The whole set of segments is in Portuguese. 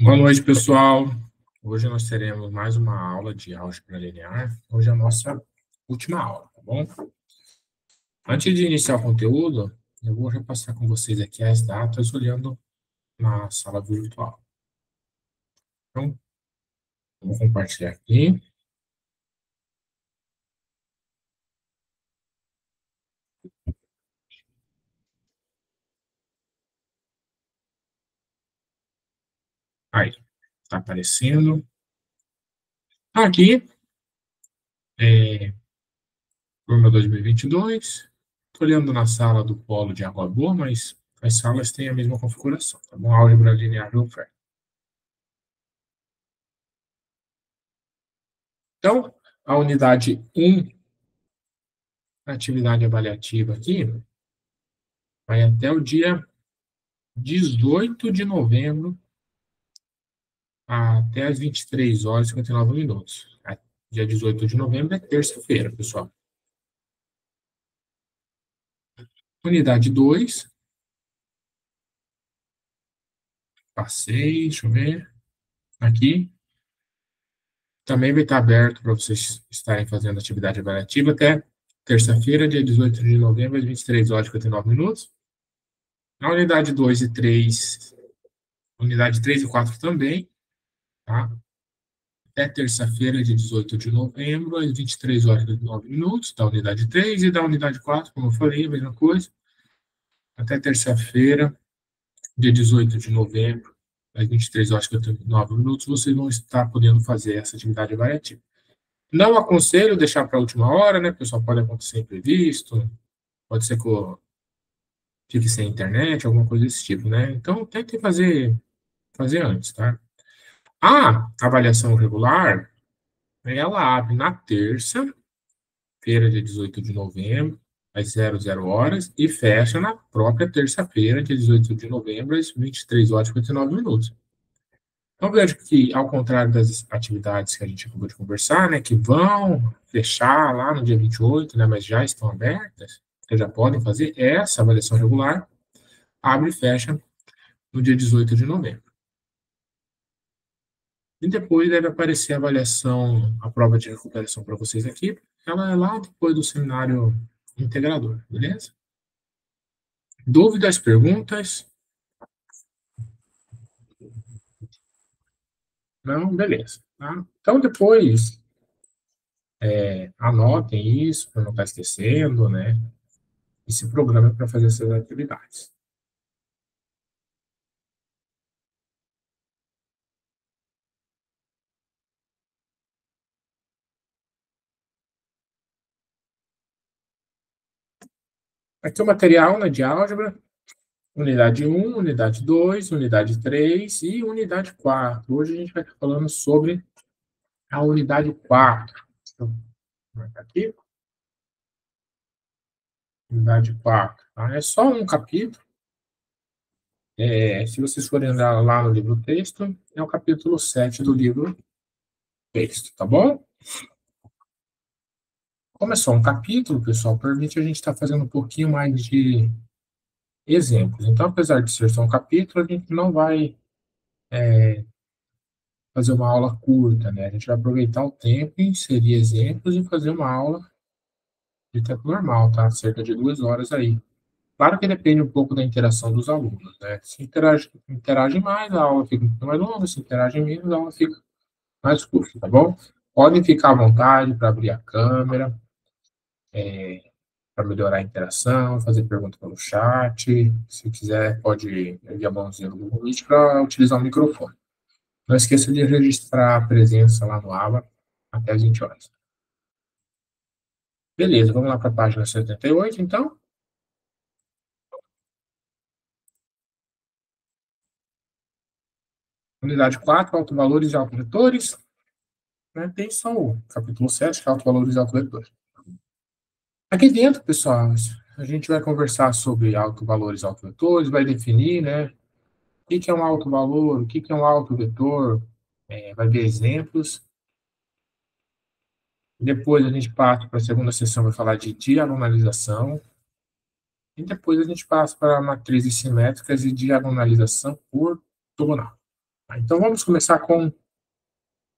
Boa noite, pessoal. Hoje nós teremos mais uma aula de álgebra linear. Hoje é a nossa última aula, tá bom? Antes de iniciar o conteúdo, eu vou repassar com vocês aqui as datas olhando na sala virtual. Então, vou compartilhar aqui. Aí, está aparecendo. Aqui, turma 2022. Estou olhando na sala do Polo de Água Boa, mas as salas têm a mesma configuração, tá bom? Álgebra linear de oferta. Então, a unidade 1, a atividade avaliativa aqui, vai até o dia 18 de novembro, até às 23 horas e 59 minutos. Dia 18 de novembro é terça-feira, pessoal. Unidade 2. Passei, deixa eu ver. Aqui. Também vai estar aberto para vocês estarem fazendo atividade avaliativa até terça-feira, dia 18 de novembro, às 23 horas e 59 minutos. Na unidade 2 e 3, unidade 3 e 4 também, tá? Até terça-feira, dia 18 de novembro, às 23 horas e 59 minutos, da unidade 3 e da unidade 4, como eu falei, a mesma coisa. Até terça-feira, dia 18 de novembro, às 23 horas e 59 minutos, vocês vão estar podendo fazer essa atividade avaliativa. Não aconselho deixar para a última hora, né? Pessoal, pode acontecer imprevisto, pode ser que eu fique sem internet, alguma coisa desse tipo, né? Então, tentem fazer antes, tá? A avaliação regular, ela abre na terça-feira, dia 18 de novembro, às 00 horas, e fecha na própria terça-feira, dia 18 de novembro, às 23 horas e 59 minutos. Então, vejo que, ao contrário das atividades que a gente acabou de conversar, né, que vão fechar lá no dia 28, né, mas já estão abertas, que já podem fazer, essa avaliação regular abre e fecha no dia 18 de novembro. E depois deve aparecer a avaliação, a prova de recuperação para vocês aqui, ela é lá depois do seminário integrador, beleza? Dúvidas, perguntas? Não? Beleza. Tá? Então, depois, anotem isso, para não estar esquecendo, né? E se programem para fazer essas atividades. Aqui é o material, né, de álgebra, unidade 1, unidade 2, unidade 3 e unidade 4. Hoje a gente vai estar falando sobre a unidade 4. Deixa eu marcar aqui. Unidade 4. Tá? É só um capítulo. Se vocês forem andar lá no livro texto, é o capítulo 7 do livro texto, tá bom? Como é só um capítulo, pessoal, permite a gente estar fazendo um pouquinho mais de exemplos. Então, apesar de ser só um capítulo, a gente não vai fazer uma aula curta, né? A gente vai aproveitar o tempo, inserir exemplos e fazer uma aula de tempo normal, tá? Cerca de 2 horas aí. Claro que depende um pouco da interação dos alunos, né? Se interagem mais, a aula fica um pouco mais longa, se interagem menos, a aula fica mais curta, tá bom? Podem ficar à vontade para abrir a câmera, para melhorar a interação, fazer pergunta pelo chat. Se quiser, pode enviar a mãozinha no Google Meet para utilizar o microfone. Não esqueça de registrar a presença lá no ABA até as 20 horas. Beleza, vamos lá para a página 78, então. Unidade 4, autovalores e autovetores. Né? Tem só o capítulo 7, que é autovalores e autovetores. Aqui dentro, pessoal, a gente vai conversar sobre autovalores e autovetores, vai definir, né, o que é um autovalor, o que é um autovetor, vai ver exemplos. Depois a gente passa para a segunda sessão, vai falar de diagonalização. E depois a gente passa para matrizes simétricas e diagonalização ortogonal. Então, vamos começar com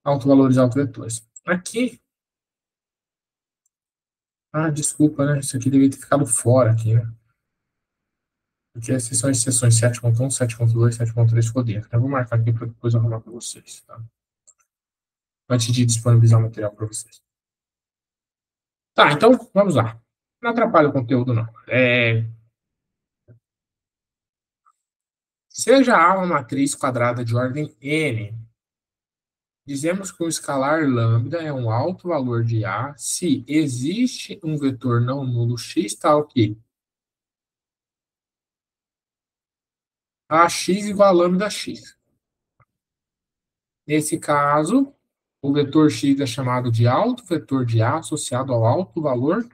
autovalores e autovetores. Aqui, desculpa, né? Isso aqui devia ter ficado fora aqui, né? Porque essas são as seções 7.1, 7.2, 7.3 ficou dentro. Então, eu vou marcar aqui para depois arrumar para vocês, tá? Antes de disponibilizar o material para vocês. Tá, então, vamos lá. Não atrapalha o conteúdo, não. Seja A uma matriz quadrada de ordem n, dizemos que o escalar lambda é um alto valor de A se existe um vetor não nulo x tal que AX igual a lambda x. Nesse caso, o vetor x é chamado de alto vetor de A associado ao alto valor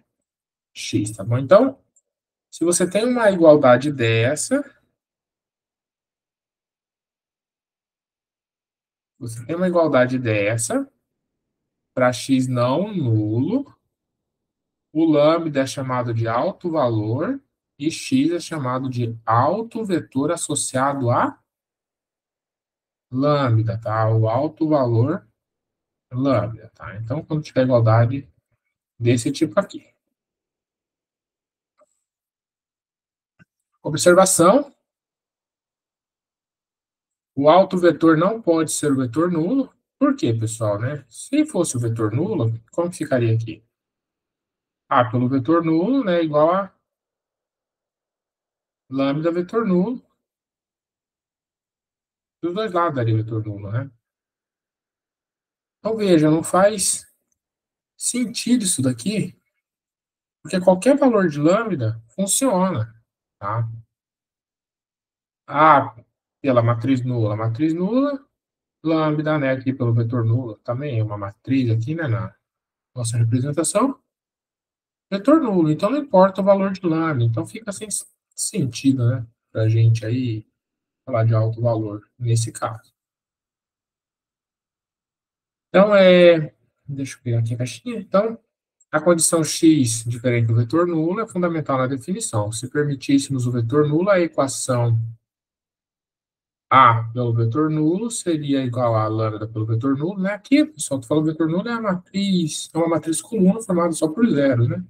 x, tá bom? Então, se você tem uma igualdade dessa, para x não nulo, o lambda é chamado de alto valor e x é chamado de alto vetor associado a lambda, tá? O alto valor lambda, tá? Então, quando tiver igualdade desse tipo aqui. Observação: o alto vetor não pode ser o vetor nulo. Por quê, pessoal, né? Se fosse o vetor nulo, como ficaria aqui? A pelo vetor nulo, né, igual a lambda vetor nulo. Dos dois lados daria vetor nulo, né? Então, veja, não faz sentido isso daqui, porque qualquer valor de lambda funciona, tá? A pela matriz nula, lambda, né, aqui pelo vetor nulo, também é uma matriz aqui, né, na nossa representação, vetor nulo, então não importa o valor de lambda, então fica sem sentido, né, pra gente aí falar de alto valor nesse caso. Então, deixa eu pegar aqui a caixinha, então, a condição x diferente do vetor nulo é fundamental na definição. Se permitíssemos o vetor nulo, a equação A pelo vetor nulo seria igual a lambda pelo vetor nulo, né? Aqui, pessoal, tu falou vetor nulo é uma matriz coluna formada só por zeros, né?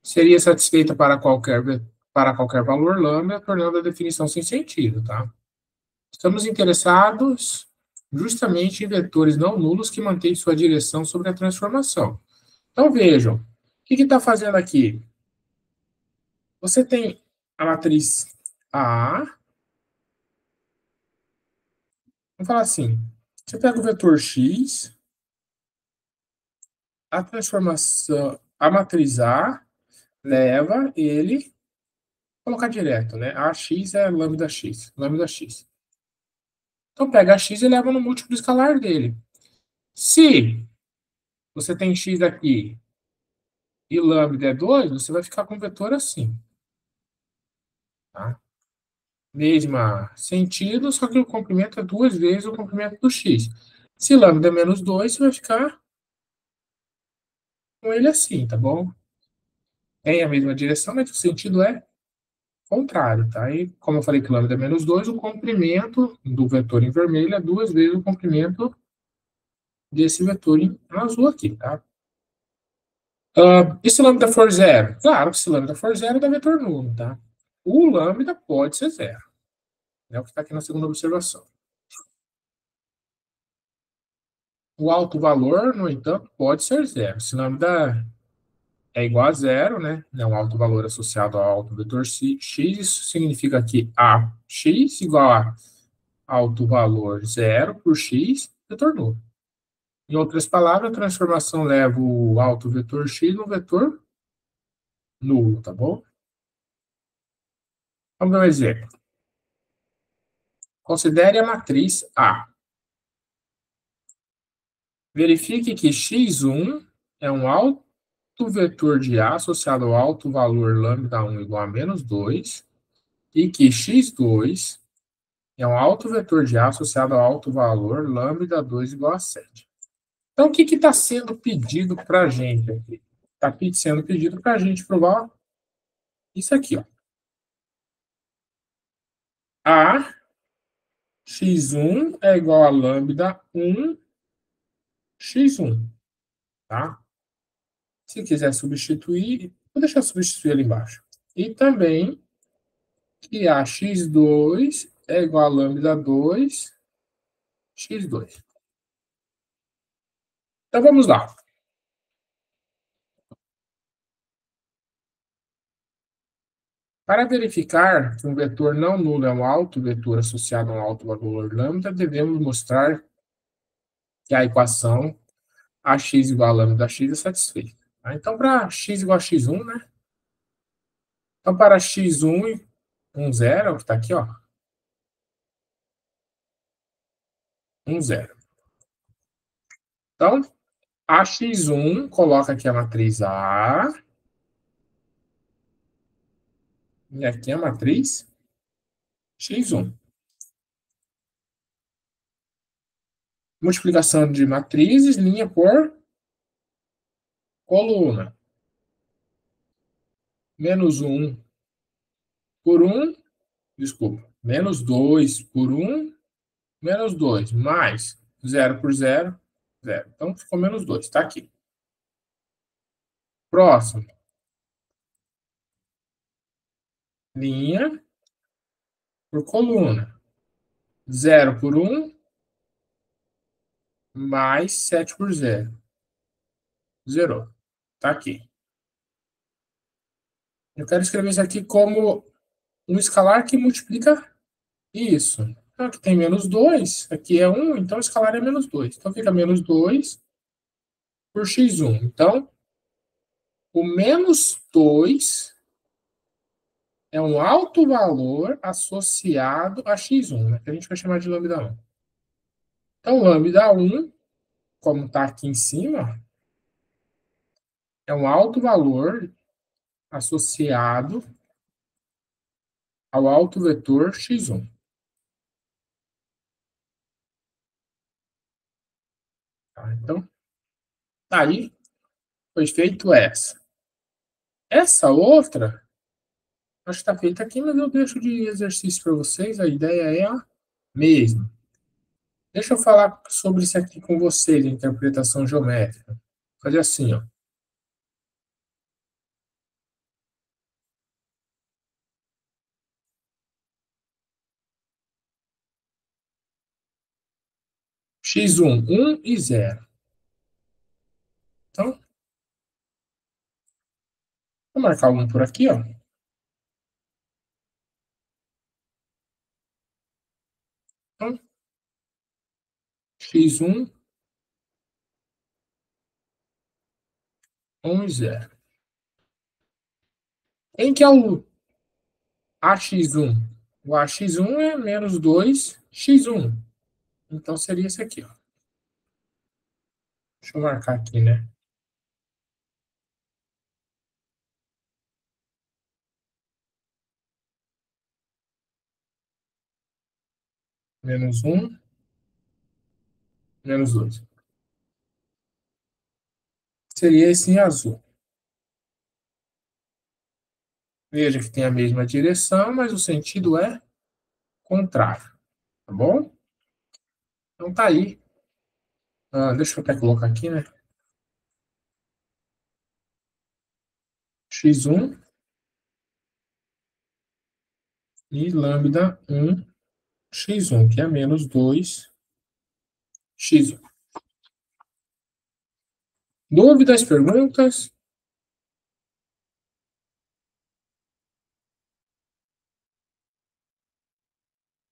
Seria satisfeita para qualquer valor lambda, tornando a definição sem sentido, tá? Estamos interessados justamente em vetores não nulos que mantêm sua direção sobre a transformação. Então, vejam, o que está fazendo aqui? Você tem a matriz A, vamos falar assim, você pega o vetor X, a transformação, a matriz A leva ele, colocar direto, né? AX é lambda X, lambda X. Então, pega a X e leva no múltiplo escalar dele. Se você tem X aqui e lambda é 2, você vai ficar com o vetor assim. Tá? Mesma sentido, só que o comprimento é 2 vezes o comprimento do X. Se lambda é menos 2, você vai ficar com ele assim, tá bom? Tem a mesma direção, mas o sentido é contrário, tá? E como eu falei que lambda é menos 2, o comprimento do vetor em vermelho é 2 vezes o comprimento desse vetor em azul aqui, tá? E se lambda for zero? Claro que se lambda for zero, dá vetor nulo, tá? O lambda pode ser zero. É o que está aqui na segunda observação. O alto valor, no entanto, pode ser zero. Se lambda é igual a zero, né? É um alto valor associado ao alto vetor x, isso significa que AX igual a alto valor zero por x, vetor nulo. Em outras palavras, a transformação leva o alto vetor x no vetor nulo, tá bom? Vamos dar um exemplo. Considere a matriz A. Verifique que x1 é um alto vetor de A associado ao alto valor lambda1 igual a menos 2 e que x2 é um alto vetor de A associado ao alto valor lambda2 igual a 7. Então, o que está sendo pedido para a gente aqui? Está sendo pedido para a gente provar isso aqui, ó. A x1 é igual a lambda 1 x1, tá? Se quiser substituir, vou deixar substituir ali embaixo. E também que a x2 é igual a lambda 2 x2. Então vamos lá. Para verificar que um vetor não nulo é um alto vetor associado a um alto valor lambda, devemos mostrar que a equação ax igual a lambda x é satisfeita. Então, para x igual a x1, né? Então, para x1, 1, 0, que está aqui, ó. 1, 0. Então, ax1, coloca aqui a matriz A. E aqui a matriz x1. Multiplicação de matrizes, linha por coluna. Menos 1 por 1, desculpa, menos 2 por 1, menos 2, mais 0 por 0, 0. Então, ficou menos 2, está aqui. Próximo. Linha por coluna. 0 por 1, mais 7 por 0. Zerou. Está aqui. Eu quero escrever isso aqui como um escalar que multiplica isso. Então, aqui tem menos 2, aqui é 1, então o escalar é menos 2. Então, fica menos 2 por x1. Então, o menos 2 é um alto valor associado a x1, né, que a gente vai chamar de lambda 1. Então, lambda 1, como está aqui em cima, é um alto valor associado ao alto vetor x1. Tá? Então, aí foi feito essa. Essa outra, acho que está feita aqui, mas eu deixo de exercício para vocês, a ideia é a mesma. Deixa eu falar sobre isso aqui com vocês, interpretação geométrica. Fazer assim, ó. x1, 1 e 0. Então, vou marcar um por aqui, ó. Então, x1, 1 e 0. Em que é o AX1? O AX1 é menos 2x1. Então, seria esse aqui, ó. Deixa eu marcar aqui, né? Menos 1, menos 2. Seria esse em azul. Veja que tem a mesma direção, mas o sentido é contrário. Tá bom? Então, tá aí. Deixa eu até colocar aqui, né? x1 e lambda 1 x1, que é menos 2 x1. Dúvidas, perguntas?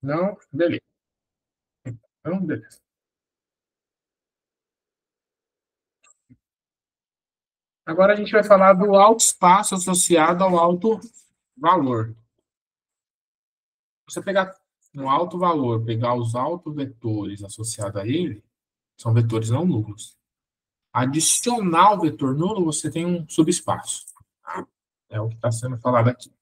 Não? Beleza. Então, beleza. Agora a gente vai falar do alto espaço associado ao alto valor. Você pegar um alto valor, pegar os autovetores associados a ele, são vetores não nulos. Adicionar o vetor nulo, você tem um subespaço. É o que está sendo falado aqui.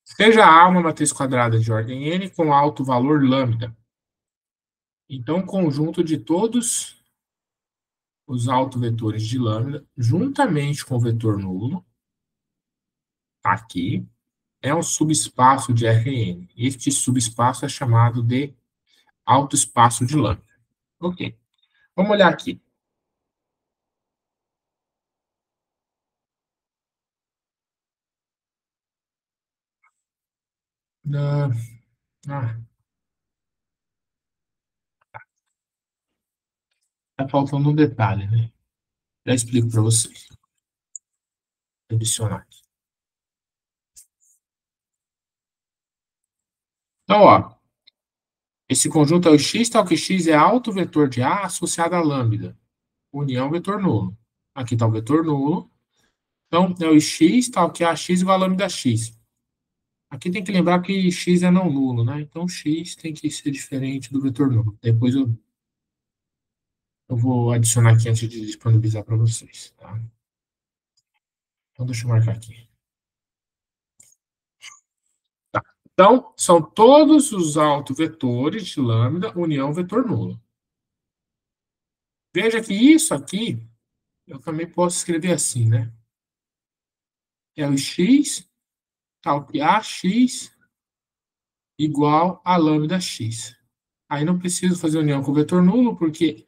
Seja A uma matriz quadrada de ordem n com alto valor lambda. Então, o conjunto de todos os autovetores de lambda, juntamente com o vetor nulo, Aqui é um subespaço de Rn. Este subespaço é chamado de autoespaço de lambda. Ok. Vamos olhar aqui. Ah, ah, tá faltando um detalhe, né? Já explico para vocês. Adicionar aqui. Então, ó, esse conjunto é o x, tal que x é alto vetor de A associado a lambda. União vetor nulo. Aqui está o vetor nulo. Então, é o x, tal que AX igual a lambda x. Aqui tem que lembrar que x é não nulo, né? Então, x tem que ser diferente do vetor nulo. Depois eu vou adicionar aqui antes de disponibilizar para vocês. Tá? Então, deixa eu marcar aqui. Tá. Então, são todos os autovetores de lambda união vetor nulo. Veja que isso aqui, eu também posso escrever assim, né? É o x, tal que AX igual a lambda x. Aí não preciso fazer união com o vetor nulo, porque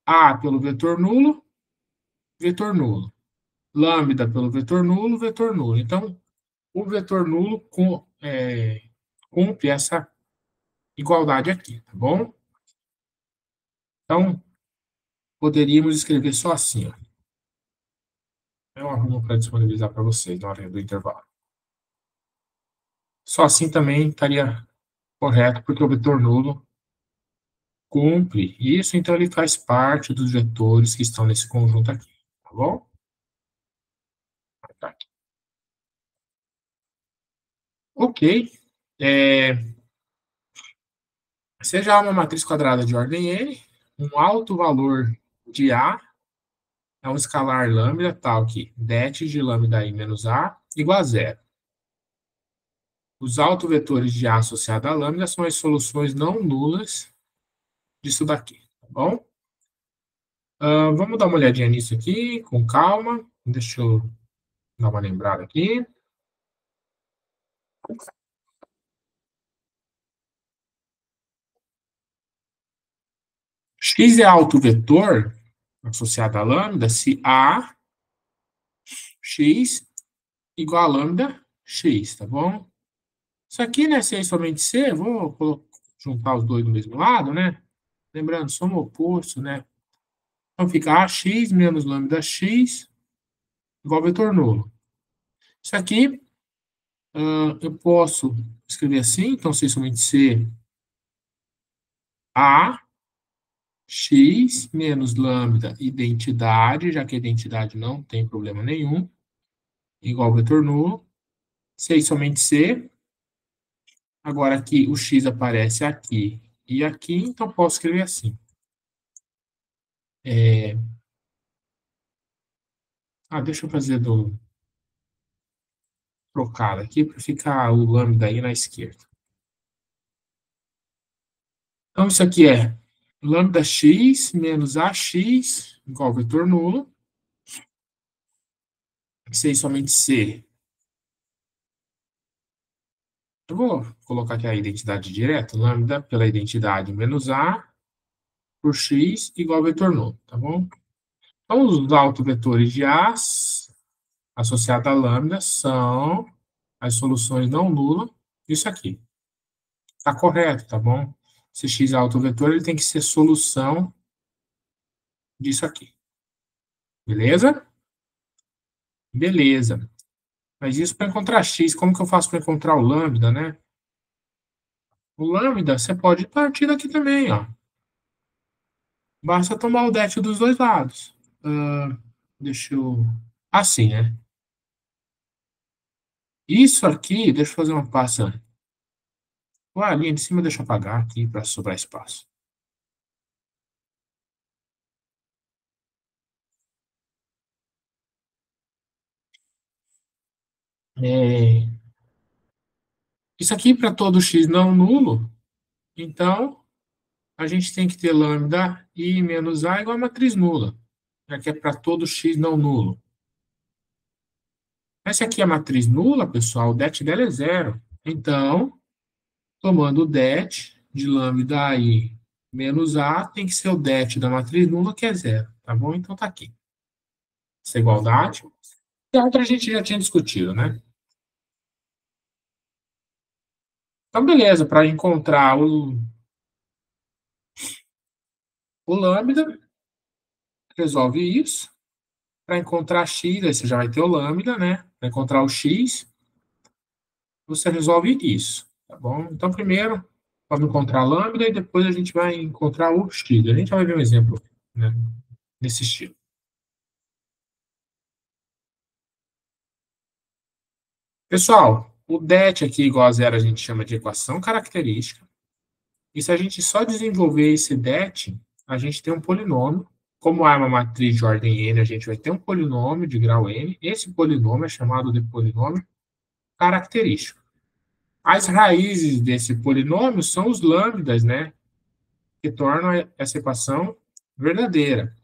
A pelo vetor nulo, vetor nulo. Lambda pelo vetor nulo, vetor nulo. Então, o vetor nulo cumpre essa igualdade aqui, tá bom? Então, poderíamos escrever só assim, ó. Eu arrumo para disponibilizar para vocês na hora do intervalo. Só assim também estaria correto, porque o vetor nulo cumpre isso, então ele faz parte dos vetores que estão nesse conjunto aqui, tá bom? Tá aqui. Ok. Seja A uma matriz quadrada de ordem n, um alto valor de A é um escalar lambda tal que det de lambda i menos A igual a zero. Os autovetores de A associado a lambda são as soluções não nulas disso daqui, tá bom? Vamos dar uma olhadinha nisso aqui, com calma. Deixa eu dar uma lembrada aqui. X é autovetor associado a lambda se A, x igual a lambda x, tá bom? Isso aqui, né, se é somente C, vou juntar os dois do mesmo lado, né? Lembrando, soma oposto, né? Então fica AX menos lambda x igual ao vetor nulo. Isso aqui, eu posso escrever assim, então se é somente C, A, x menos lambda identidade, já que a identidade não tem problema nenhum, igual ao vetor nulo. Se é somente C, agora aqui o x aparece aqui e aqui, então posso escrever assim. Deixa eu fazer trocado aqui para ficar o lambda aí na esquerda. Então, isso aqui é lambda x menos AX igual ao vetor nulo. Se é somente C. Eu vou colocar aqui a identidade direta, lambda pela identidade menos A por x igual ao vetor nulo, tá bom? Então, os autovetores de A associados a lambda são as soluções não nulas, isso aqui. Está correto, tá bom? Se x é autovetor, ele tem que ser solução disso aqui. Beleza? Beleza. Mas isso para encontrar x, como que eu faço para encontrar o lambda, né? O lambda, você pode partir daqui também, ó. Basta tomar o det dos dois lados. Deixa eu... Assim, né? Isso aqui, deixa eu fazer uma passa. A linha de cima deixa eu apagar aqui para sobrar espaço. Isso aqui para todo x não nulo, então a gente tem que ter lambda i menos a igual a matriz nula, já que é para todo x não nulo. Essa aqui é a matriz nula, pessoal, o det dela é zero. Então, tomando o det de lambda i menos a, tem que ser o det da matriz nula, que é zero, tá bom? Então, tá aqui. Essa igualdade. E a outra a gente já tinha discutido, né? Então, beleza, para encontrar o lambda, resolve isso. Para encontrar x, aí você já vai ter o lambda, né? Para encontrar o x, você resolve isso, tá bom? Então, primeiro, vamos encontrar lambda e depois a gente vai encontrar o x. A gente vai ver um exemplo, né, nesse estilo. Pessoal, o det aqui igual a zero a gente chama de equação característica. E se a gente só desenvolver esse det, a gente tem um polinômio. Como A é uma matriz de ordem n, a gente vai ter um polinômio de grau n. Esse polinômio é chamado de polinômio característico. As raízes desse polinômio são os lambdas, né? Que tornam essa equação verdadeira.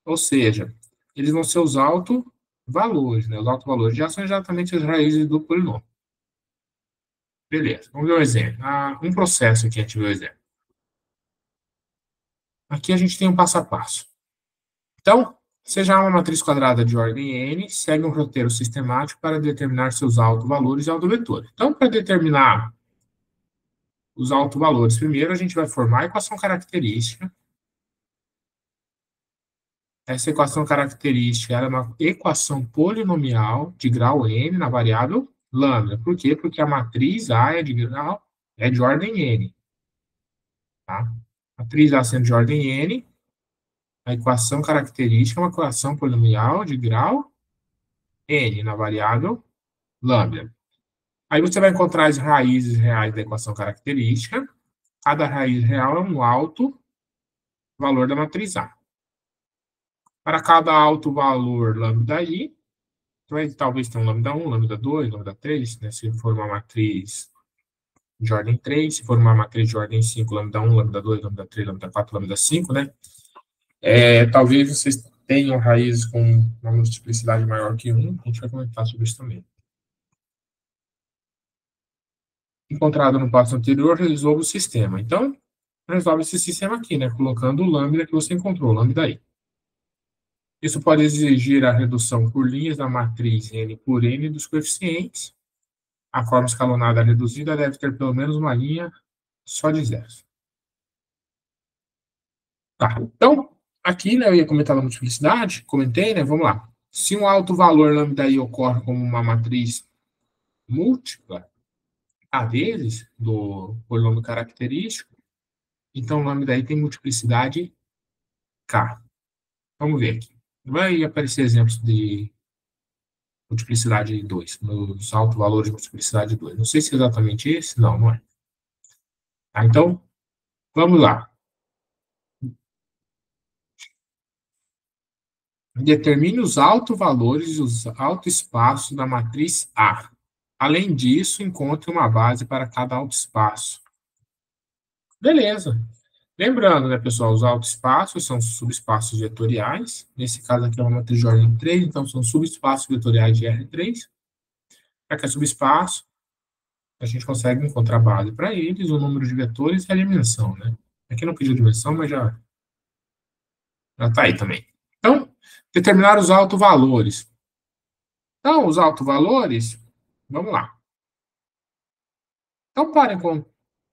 Ou seja, eles vão ser os autovalores, né? Os autovalores já são exatamente as raízes do polinômio. Beleza, vamos ver um exemplo. Um processo aqui, a gente vê o exemplo. Aqui a gente tem um passo a passo. Então, seja uma matriz quadrada de ordem n, segue um roteiro sistemático para determinar seus autovalores e autovetores. Então, para determinar os autovalores, primeiro a gente vai formar a equação característica. Essa equação característica é uma equação polinomial de grau n na variável lambda. Por quê? Porque a matriz A é de ordem n. Tá? A matriz A sendo de ordem n, a equação característica é uma equação polinomial de grau n na variável lambda. Aí você vai encontrar as raízes reais da equação característica. Cada raiz real é um alto valor da matriz A. Para cada alto valor lambda i, vai talvez ter um lambda 1, lambda 2, lambda 3, né? Se for uma matriz de ordem 3, se for uma matriz de ordem 5, lambda 1, lambda 2, lambda 3, lambda 4, lambda 5, né? Talvez vocês tenham raízes com uma multiplicidade maior que 1, a gente vai comentar sobre isso também. Encontrado no passo anterior, resolve o sistema. Então, resolve esse sistema aqui, né? Colocando o lambda que você encontrou, lambda i. Isso pode exigir a redução por linhas da matriz n por n dos coeficientes. A forma escalonada reduzida deve ter pelo menos uma linha só de zeros. Tá, então, aqui, né, eu ia comentar a multiplicidade, comentei, né, vamos lá. Se um alto valor lambda i ocorre como uma matriz múltipla, a vezes, do polinômio característico, então lambda i tem multiplicidade k. Vamos ver aqui. Vai aparecer exemplos de multiplicidade 2, nos altos valores de multiplicidade 2. Não sei se é exatamente esse, não, não é. Tá, então, vamos lá. Determine os autovalores e os autoespaços da matriz A. Além disso, encontre uma base para cada autoespaço. Beleza. Lembrando, né, pessoal, os autoespaços são subespaços vetoriais. Nesse caso aqui é uma matriz de ordem 3, então são subespaços vetoriais de R3. Já que é subespaço, a gente consegue encontrar base para eles, o número de vetores e a dimensão, né? Aqui não pediu dimensão, mas já está aí também. Então, determinar os autovalores. Então, os autovalores, vamos lá. Então,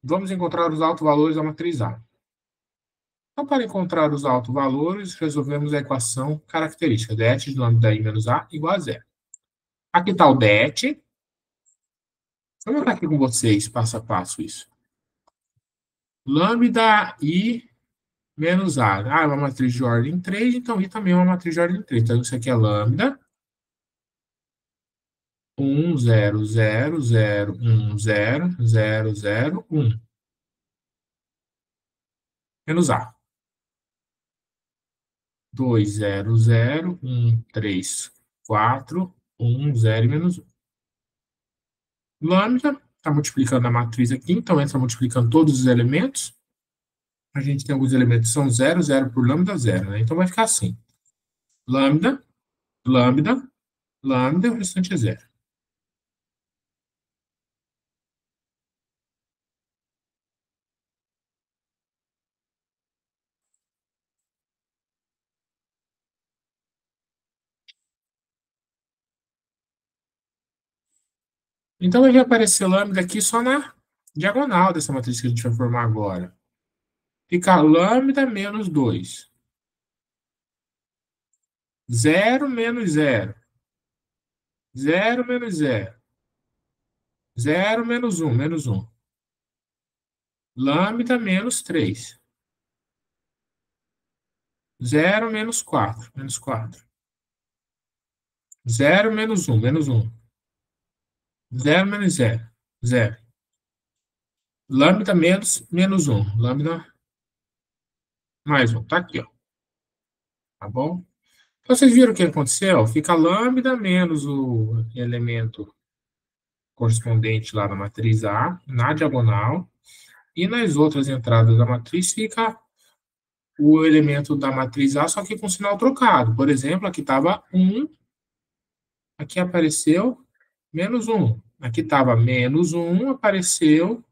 vamos encontrar os autovalores da matriz A. Então, para encontrar os autovalores, resolvemos a equação característica, det de lambda i menos a igual a zero. Aqui está o det. Vou botar aqui com vocês, passo a passo, isso. Lambda i menos a. É uma matriz de ordem 3, então i também é uma matriz de ordem 3. Então, isso aqui é lambda 1, 0, 0, 0, 1, 0, 0, 0, 1. Menos A. 2, 0, 0, 1, 3, 4, 1, 0 e menos 1. Lambda está multiplicando a matriz aqui, então entra multiplicando todos os elementos. A gente tem alguns elementos que são 0, 0 por lambda, 0, né? Então vai ficar assim. Lambda, lambda, lambda, o restante é zero. Então, vai aparecer lambda aqui só na diagonal dessa matriz que a gente vai formar agora. Fica lambda menos 2. 0 menos 0. 0 menos 0. 0 menos 1, menos 1. Lambda menos 3. 0 menos 4, menos 4. 0 menos 1, menos 1. 0 menos 0, 0. Lambda menos 1. Lambda mais 1. Tá aqui, ó. Tá bom? Então, vocês viram o que aconteceu? Fica lambda menos o elemento correspondente lá na matriz A, na diagonal, e nas outras entradas da matriz fica o elemento da matriz A, só que com sinal trocado. Por exemplo, aqui estava 1, aqui apareceu menos 1. Aqui estava menos 1, apareceu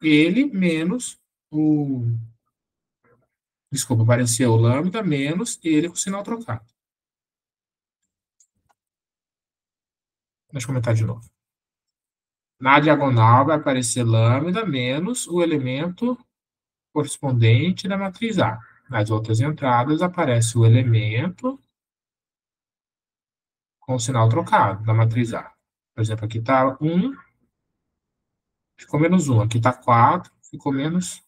ele menos o... Desculpa, apareceu o lambda menos ele com sinal trocado. Deixa eu comentar de novo. Na diagonal vai aparecer lambda menos o elemento correspondente da matriz A. Nas outras entradas aparece o elemento com o sinal trocado da matriz A. Por exemplo, aqui está 1, ficou menos 1. Aqui está 4, ficou menos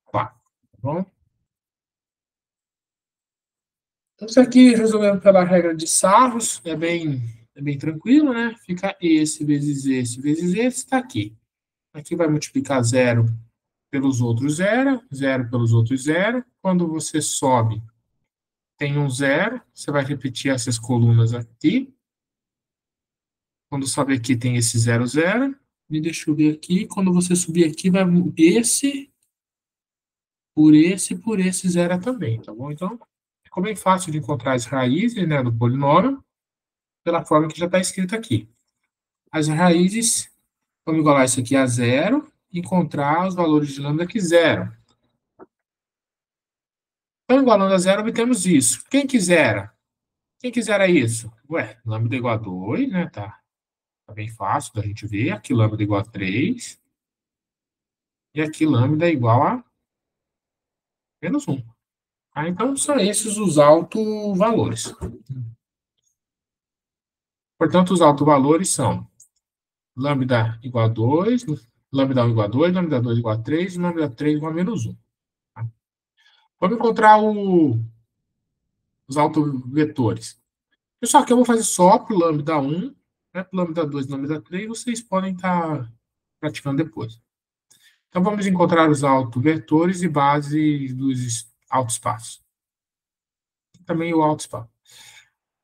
4. Tá bom? Então, isso aqui, resolvendo pela regra de Sarros, é bem tranquilo, né? Fica esse vezes esse, está aqui. Aqui vai multiplicar 0 pelos outros 0, 0 pelos outros 0. Quando você sobe, tem um 0, você vai repetir essas colunas aqui. Quando sobe aqui, tem esse 0, 0. E deixa eu ver aqui, quando você subir aqui, vai esse, por esse 0 também, tá bom? Então, ficou bem fácil de encontrar as raízes, né, do polinômio, pela forma que já está escrito aqui. As raízes, vamos igualar isso aqui a 0, e encontrar os valores de lambda aqui 0. Então, igualando a 0, obtemos isso. Quem quisera? Quem quisera isso? Ué, lambda igual a 2, né? Tá bem fácil da gente ver. Aqui lambda igual a 3. E aqui lambda igual a menos 1. Ah, então, são esses os autovalores. Portanto, os autovalores são lambda igual a 2, lambda 1 igual a 2, lambda 2 igual a 3 e lambda 3 igual a menos 1. Tá? Vamos encontrar os autovetores. Pessoal, aqui eu vou fazer só para o lambda 1, né, para o lambda 2 e lambda 3, vocês podem estar praticando depois. Então, vamos encontrar os autovetores e bases dos autoespaços. Também o autoespaço.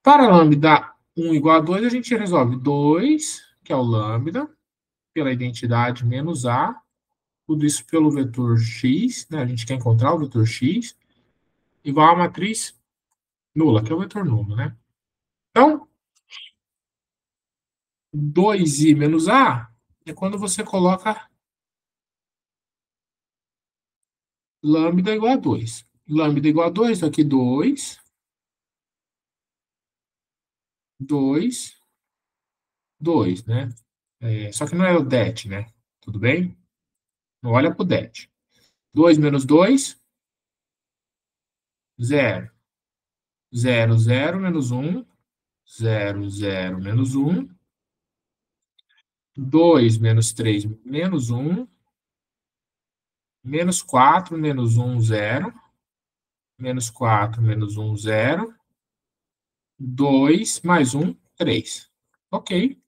Para lambda 1 igual a 2, a gente resolve 2, que é o lambda, pela identidade menos A, tudo isso pelo vetor x, né? A gente quer encontrar o vetor x, igual a matriz nula, que é o vetor nulo, né? Então, 2i menos A é quando você coloca lambda igual a 2. Lambda igual a 2, aqui 2, 2, 2, né? Só que não é o det, né? Tudo bem? Não olha para o det. 2 menos 2, 0. 0, 0 menos 1, 0, 0 menos 1. 2 menos 3 menos 1. Menos 4 menos 1, 0. Menos 4 menos 1, 0. 2 mais 1, 3. Ok.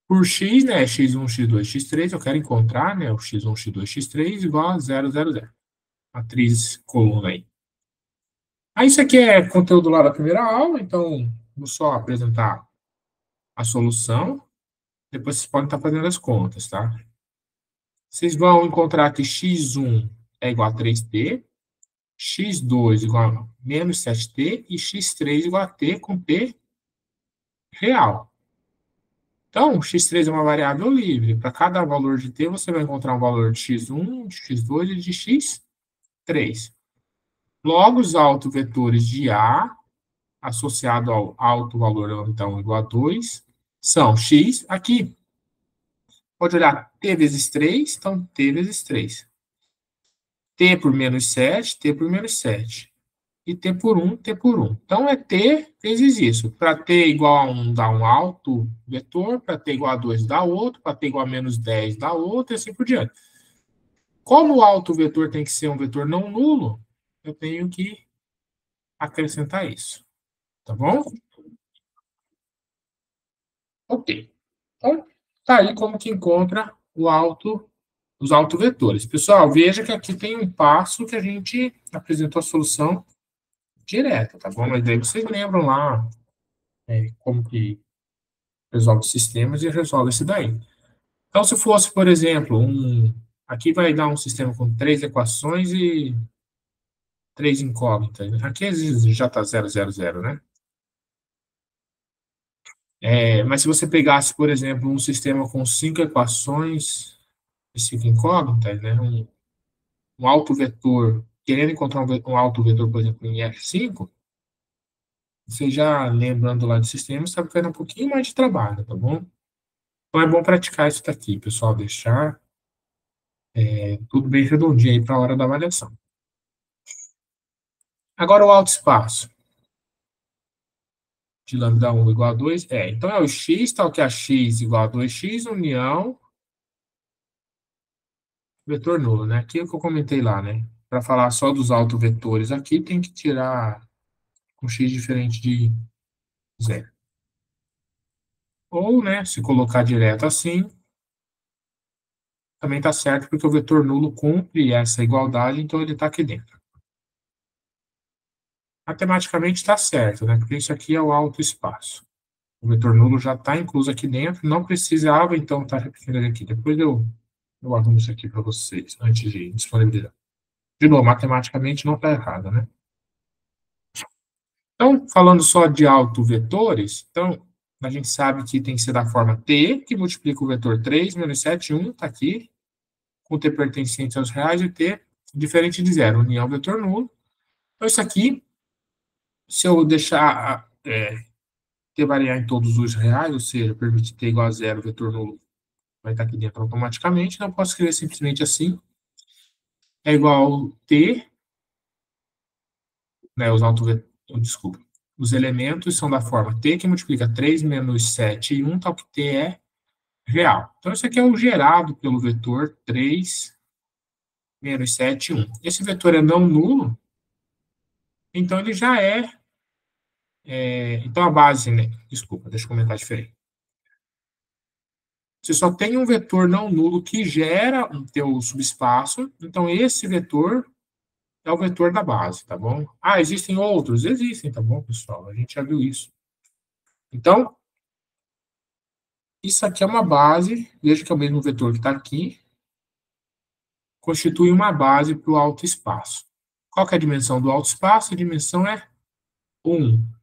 Por x, né? x1, x2, x3, eu quero encontrar, né? O x1, x2, x3 igual a 0, 0, 0. Matriz coluna aí. Aí isso aqui é conteúdo lá da primeira aula, então vou só apresentar a solução. Depois vocês podem estar fazendo as contas, tá? Vocês vão encontrar que x1 é igual a 3t, x2 igual menos 7t e x3 igual a t com t real. Então, x3 é uma variável livre. Para cada valor de t, você vai encontrar um valor de x1, de x2 e de x3. Logo, os autovetores de A, associado ao alto valor, então, igual a 2, são x, aqui, pode olhar t vezes 3, então t vezes 3. T por menos 7, T por menos 7. E T por 1, T por 1. Então, é T vezes isso. Para T igual a 1, dá um alto vetor. Para T igual a 2, dá outro. Para T igual a menos 10, dá outro. E assim por diante. Como o alto vetor tem que ser um vetor não nulo, eu tenho que acrescentar isso. Tá bom? Ok. Então, tá aí como que encontra os autovetores. Pessoal, veja que aqui tem um passo que a gente apresentou a solução direta, tá bom? Mas daí vocês lembram lá como que resolve sistemas e resolve esse daí. Então, se fosse, por exemplo, aqui vai dar um sistema com 3 equações e 3 incógnitas, né? Aqui já está 0, 0, 0, né? Mas se você pegasse, por exemplo, um sistema com 5 equações e 5 incógnitas, né? Um autovetor, querendo encontrar um autovetor, por exemplo, em F5, você já lembrando lá do sistema, sabe que vai dar um pouquinho mais de trabalho, tá bom? Então é bom praticar isso daqui, pessoal, deixar tudo bem redondinho aí para a hora da avaliação. Agora o alto espaço de lambda 1 igual a 2 então é o x, tal que é x igual a 2x, união, vetor nulo, né? Aquilo que eu comentei lá, né? Para falar só dos autovetores aqui, tem que tirar um x diferente de 0. Ou, né, se colocar direto assim, também está certo, porque o vetor nulo cumpre essa igualdade, então ele está aqui dentro. Matematicamente está certo, né? Porque isso aqui é o alto espaço. O vetor nulo já está incluso aqui dentro, não precisava, então, estar repetindo ele aqui. Depois eu arrumo isso aqui para vocês, antes de disponibilizar. De novo, matematicamente não está errado, né? Então, falando só de autovetores, então, a gente sabe que tem que ser da forma T, que multiplica o vetor 3 menos 7, 1, está aqui, com T pertencente aos reais, e T diferente de zero, união vetor nulo. Então, isso aqui, se eu deixar T variar em todos os reais, ou seja, permitir T igual a zero, vetor nulo vai estar aqui dentro automaticamente, não posso escrever simplesmente assim, é igual T, né, desculpa, os elementos são da forma T que multiplica 3 menos 7 e 1, tal que T é real. Então, isso aqui é o gerado pelo vetor 3 menos 7 e 1. Esse vetor é não nulo, então ele já então a base, né, desculpa, deixa eu comentar diferente. Você só tem um vetor não nulo que gera um teu subespaço, então esse vetor é o vetor da base, tá bom? Ah, existem outros? Existem, tá bom, pessoal? A gente já viu isso. Então, isso aqui é uma base, veja que é o mesmo vetor que está aqui, constitui uma base para o alto espaço. Qual que é a dimensão do alto espaço? A dimensão é 1.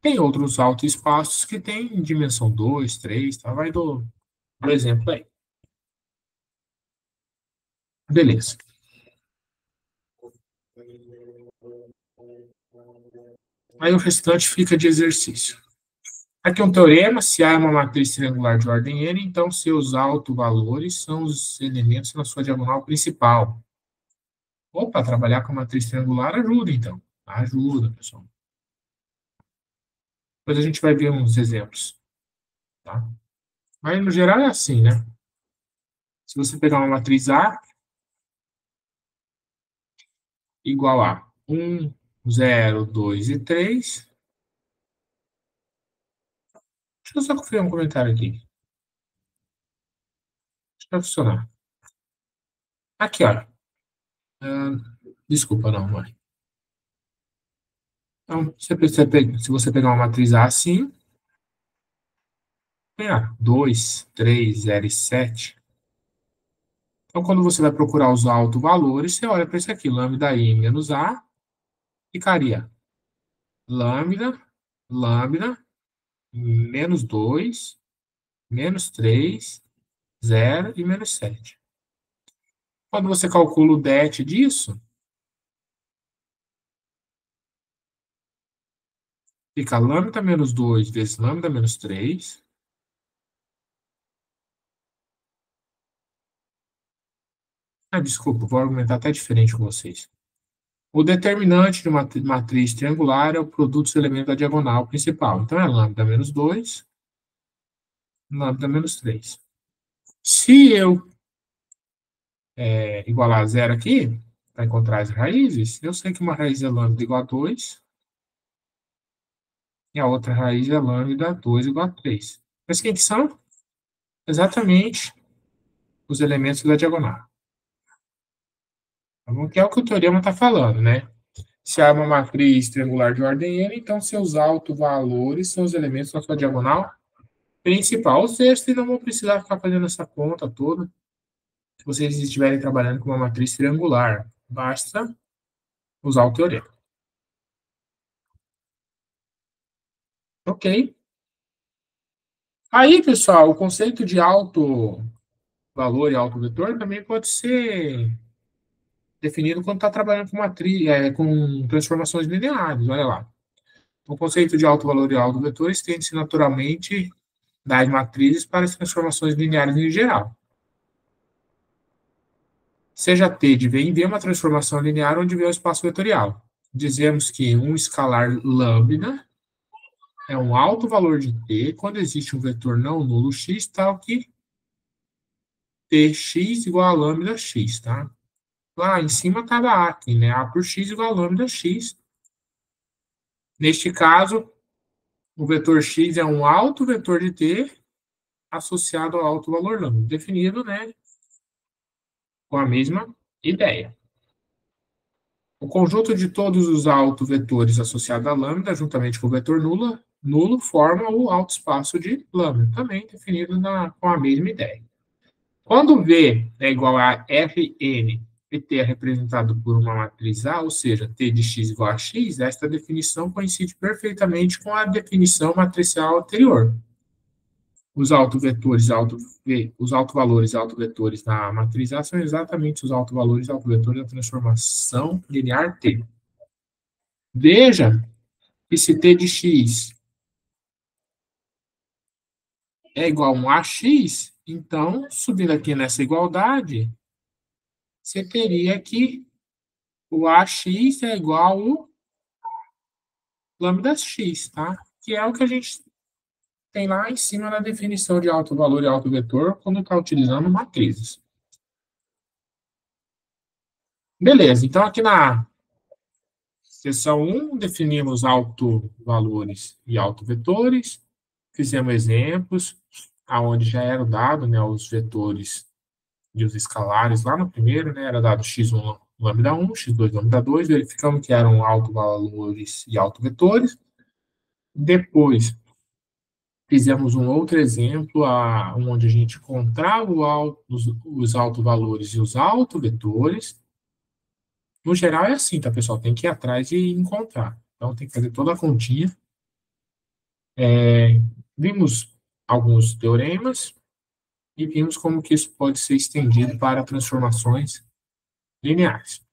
Tem outros altos espaços que têm dimensão 2, 3, tá? Vai do exemplo aí. Beleza. Aí o restante fica de exercício. Aqui é um teorema, se A é uma matriz triangular de ordem N, então seus autovalores são os elementos na sua diagonal principal. Opa, trabalhar com matriz triangular ajuda, então. Ajuda, pessoal. Depois a gente vai ver uns exemplos. Tá? Mas, no geral, é assim, né? Se você pegar uma matriz A igual a 1, 0, 2 e 3. Deixa eu só conferir um comentário aqui. Deixa eu funcionar. Aqui, olha. Desculpa, não, mãe. Então, se você pegar uma matriz A assim, tem 2, 3, 0 e 7. Então, quando você vai procurar os autovalores, você olha para isso aqui, lambda i menos A, ficaria lambda, lambda, menos 2, menos 3, 0 e menos 7. Quando você calcula o det disso, fica lambda menos 2 vezes lambda menos 3. Desculpa, vou argumentar até diferente com vocês. O determinante de uma matriz triangular é o produto dos elementos da diagonal principal. Então, é lambda menos 2, lambda menos 3. Se eu igualar a zero aqui, para encontrar as raízes, eu sei que uma raiz é lambda igual a 2, e a outra raiz é lambda 2 igual a 3. Mas quem que são? Exatamente os elementos da diagonal. Tá bom? Que é o que o teorema está falando, né? Se há uma matriz triangular de ordem n, então seus autovalores são os elementos da sua diagonal principal. Ou seja, vocês não vão precisar ficar fazendo essa conta toda se vocês estiverem trabalhando com uma matriz triangular. Basta usar o teorema. Ok? Aí, pessoal, o conceito de alto valor e alto vetor também pode ser definido quando está trabalhando com matriz, com transformações lineares. Olha lá. O conceito de alto valor e alto vetor estende-se naturalmente das matrizes para as transformações lineares em geral. Seja T de V em V uma transformação linear onde V é o espaço vetorial. Dizemos que um escalar lambda é um alto valor de T quando existe um vetor não nulo x, tal que Tx igual a lambda x, tá? Lá em cima estava A aqui, né? A por x igual a lambda x. Neste caso, o vetor x é um alto vetor de T associado ao alto valor lambda, definido, né, com a mesma ideia. O conjunto de todos os autovetores associados a lambda, juntamente com o vetor nulo forma o alto espaço de lambda, também definido com a mesma ideia. Quando V é igual a Rn e T é representado por uma matriz A, ou seja, T de x igual a x, esta definição coincide perfeitamente com a definição matricial anterior. Os autovetores, os autovalores e autovetores na matriz A são exatamente os autovalores e autovetores da transformação linear T. Veja que se T de x é igual a um AX, então, subindo aqui nessa igualdade, você teria que o AX é igual ao lambda x, tá? Que é o que a gente tem lá em cima na definição de alto valor e alto vetor quando está utilizando matrizes. Beleza, então aqui na seção 1, definimos autovalores e autovetores, fizemos exemplos, aonde já era dado, né, os vetores e os escalares lá no primeiro, né, era dado x1 lambda 1, x2 lambda 2, verificamos que eram autovalores e autovetores. Depois, fizemos um outro exemplo, onde a gente encontrava os autovalores e os autovetores. No geral é assim, tá, pessoal? Tem que ir atrás e encontrar. Então, tem que fazer toda a continha. Vimos alguns teoremas e vimos como que isso pode ser estendido para transformações lineares.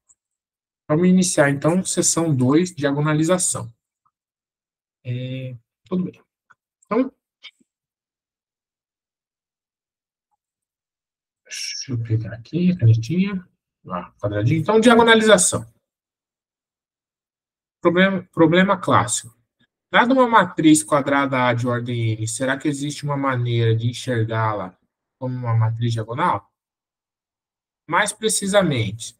Vamos iniciar, então, seção 2, diagonalização. Tudo bem. Então, deixa eu pegar aqui, canetinha. Quadradinho. Então, diagonalização. Problema clássico. Dada uma matriz quadrada A de ordem n, será que existe uma maneira de enxergá-la como uma matriz diagonal? Mais precisamente,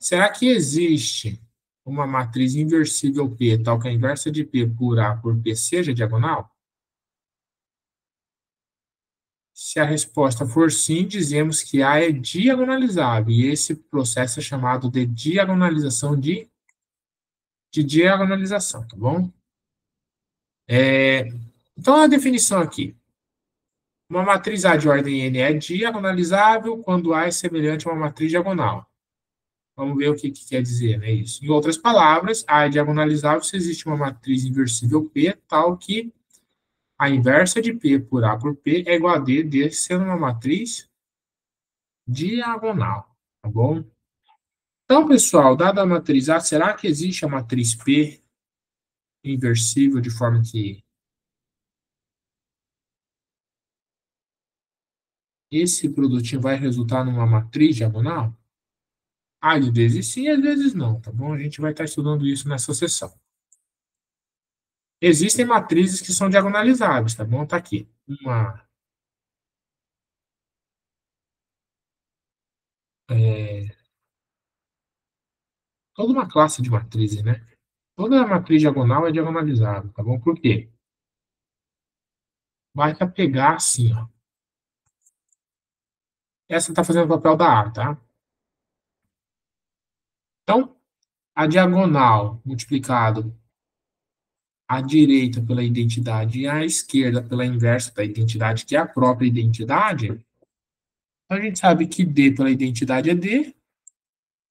será que existe uma matriz inversível P, tal que a inversa de P por A por P seja diagonal? Se a resposta for sim, dizemos que A é diagonalizável, e esse processo é chamado de diagonalização de diagonalização, tá bom? Então, a definição aqui. Uma matriz A de ordem n é diagonalizável quando A é semelhante a uma matriz diagonal. Vamos ver o que quer dizer, né, isso. Em outras palavras, A é diagonalizável se existe uma matriz inversível P, tal que a inversa de P por A por P é igual a D sendo uma matriz diagonal, tá bom? Então, pessoal, dada a matriz A, será que existe a matriz P inversível de forma que esse produtinho vai resultar numa matriz diagonal? Às vezes sim, às vezes não, tá bom? A gente vai estar estudando isso nessa sessão. Existem matrizes que são diagonalizáveis, tá bom? Tá aqui. Toda uma classe de matrizes, né? Toda matriz diagonal é diagonalizável, tá bom? Por quê? Basta pegar assim, ó. Essa está fazendo o papel da A, tá? Então, a diagonal multiplicado à direita pela identidade e à esquerda pela inversa da identidade, que é a própria identidade, a gente sabe que D pela identidade é D,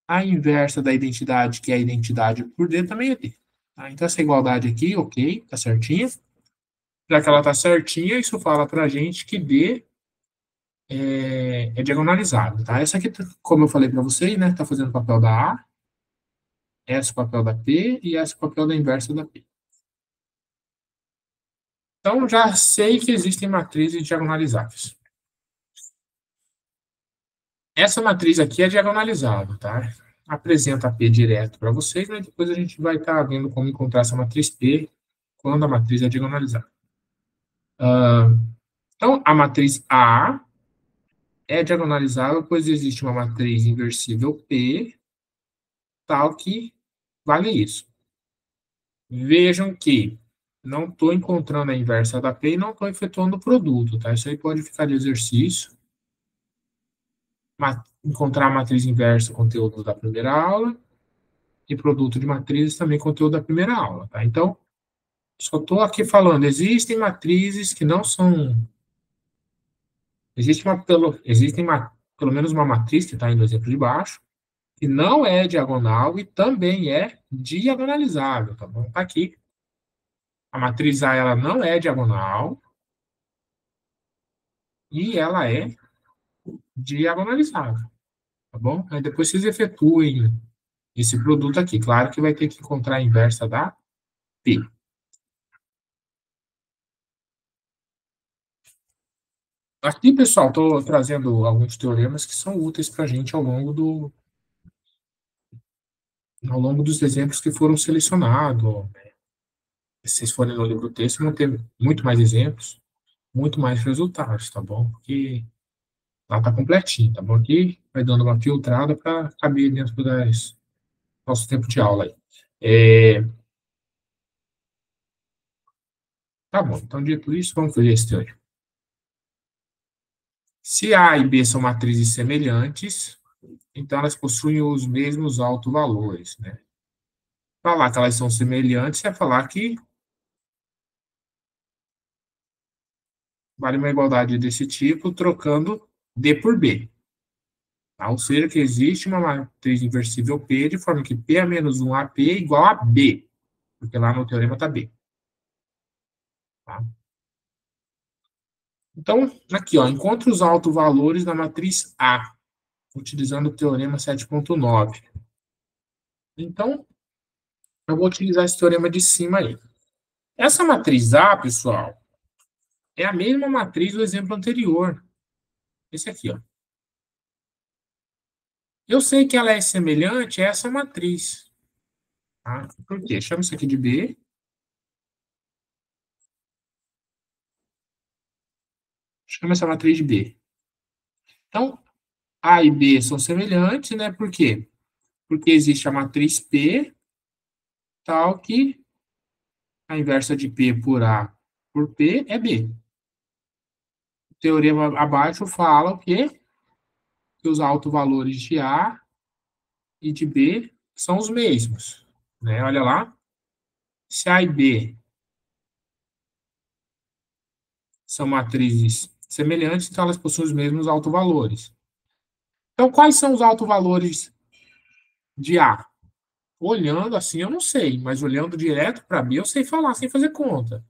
a inversa da identidade, que é a identidade por D, também é D. Tá? Então, essa igualdade aqui, ok, tá certinha. Já que ela tá certinha, isso fala pra gente que D é diagonalizado, tá? Essa aqui, como eu falei para vocês, né, tá fazendo o papel da A, essa o papel da P e essa o papel da inversa da P. Então, já sei que existem matrizes diagonalizáveis. Essa matriz aqui é diagonalizável, tá? Apresenta a P direto para vocês, mas depois a gente vai estar vendo como encontrar essa matriz P quando a matriz é diagonalizada. Então, a matriz A é diagonalizável, pois existe uma matriz inversível P, tal que vale isso. Vejam que não estou encontrando a inversa da P e não estou efetuando o produto, tá? Isso aí pode ficar de exercício. Encontrar a matriz inversa, conteúdo da primeira aula, e produto de matrizes também, conteúdo da primeira aula, tá? Então, só estou aqui falando, existem matrizes que não são... Pelo menos uma matriz, que está aí no exemplo de baixo, que não é diagonal e também é diagonalizável, tá bom? Tá aqui. A matriz A, ela não é diagonal e ela é diagonalizável, tá bom? Aí depois vocês efetuem esse produto aqui. Claro que vai ter que encontrar a inversa da P. Aqui, pessoal, estou trazendo alguns teoremas que são úteis para a gente ao longo dos exemplos que foram selecionados. Se vocês forem no livro texto, vão ter muito mais exemplos, muito mais resultados, tá bom? Porque lá está completinho, tá bom? Aqui vai dando uma filtrada para caber dentro do nosso tempo de aula aí. Tá bom, então dito isso, vamos ver esse teorema. Se A e B são matrizes semelhantes, então elas possuem os mesmos autovalores, né? Falar que elas são semelhantes é falar que vale uma igualdade desse tipo trocando D por B. Tá? Ou seja, que existe uma matriz inversível P de forma que P a menos 1 AP é igual a B, porque lá no teorema está B. Tá? Então, aqui, ó, encontre os autovalores da matriz A, utilizando o teorema 7.9. Então, eu vou utilizar esse teorema de cima aí. Essa matriz A, pessoal, é a mesma matriz do exemplo anterior. Esse aqui, ó. Eu sei que ela é semelhante a essa matriz. Tá? Por quê? Chama isso aqui de B. Chama essa matriz de B. Então, A e B são semelhantes, né? Por quê? Porque existe a matriz P, tal que a inversa de P por A por P é B. O teorema abaixo fala o quê? Que os autovalores de A e de B são os mesmos. Né? Olha lá. Se A e B são matrizes semelhantes, então elas possuem os mesmos autovalores. Então, quais são os autovalores de A? Olhando assim, eu não sei, mas olhando direto para B, eu sei falar sem fazer conta.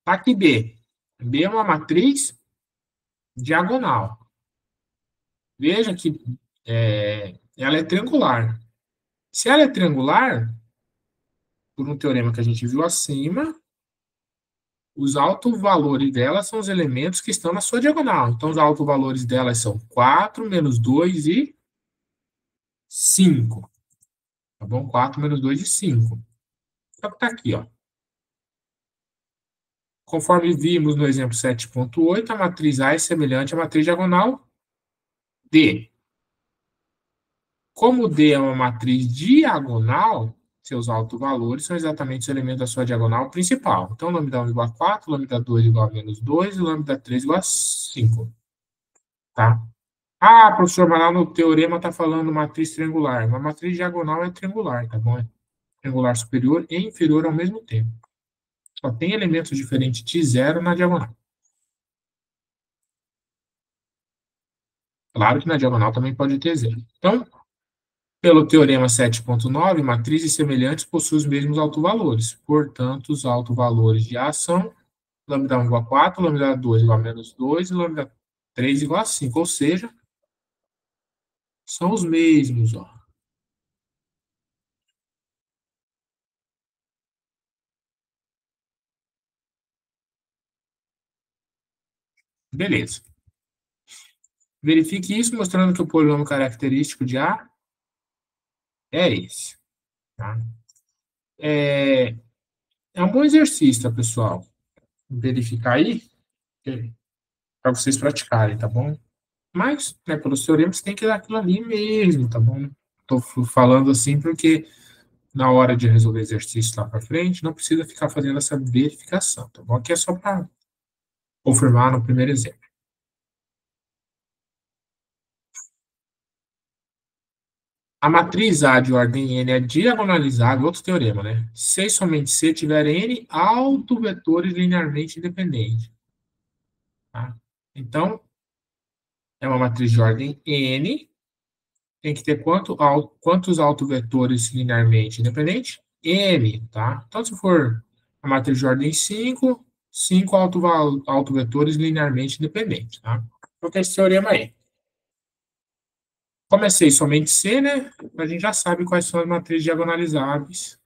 Tá aqui B. B é uma matriz diagonal. Veja que ela é triangular. Se ela é triangular, por um teorema que a gente viu acima, os autovalores dela são os elementos que estão na sua diagonal. Então, os autovalores delas são 4, menos 2 e 5. Tá bom? 4 menos 2 e 5. Só que tá aqui, ó. Conforme vimos no exemplo 7.8, a matriz A é semelhante à matriz diagonal D. Como D é uma matriz diagonal, seus autovalores são exatamente os elementos da sua diagonal principal. Então, lambda 1 igual a 4, lambda 2 igual a menos 2 e lambda 3 igual a 5. Tá? Ah, professor, mas lá no teorema está falando matriz triangular. Uma matriz diagonal é triangular, tá bom? É triangular superior e inferior ao mesmo tempo. Só tem elementos diferentes de zero na diagonal. Claro que na diagonal também pode ter zero. Então, pelo teorema 7.9, matrizes semelhantes possuem os mesmos autovalores. Portanto, os autovalores de A são lambda 1 igual a 4, lambda 2 igual a menos 2 e lambda 3 igual a 5. Ou seja, são os mesmos. Ó. Beleza. Verifique isso mostrando que o polinômio característico de A é esse. Tá? É um bom exercício, tá, pessoal? Verificar aí, para vocês praticarem, tá bom? Mas, né, pelos teoremas, tem que dar aquilo ali mesmo, tá bom? Estou falando assim porque na hora de resolver exercício lá para frente, não precisa ficar fazendo essa verificação, tá bom? Aqui é só para confirmar no primeiro exemplo. A matriz A de ordem n é diagonalizável, outro teorema, né? Se e somente se tiver n autovetores linearmente independentes. Tá? Então, é uma matriz de ordem n, tem que ter quantos autovetores linearmente independentes? N, tá? Então, se for a matriz de ordem 5, 5 autovetores linearmente independentes, tá? Então, tem esse teorema aí. Comecei somente C, né? A gente já sabe quais são as matrizes diagonalizáveis.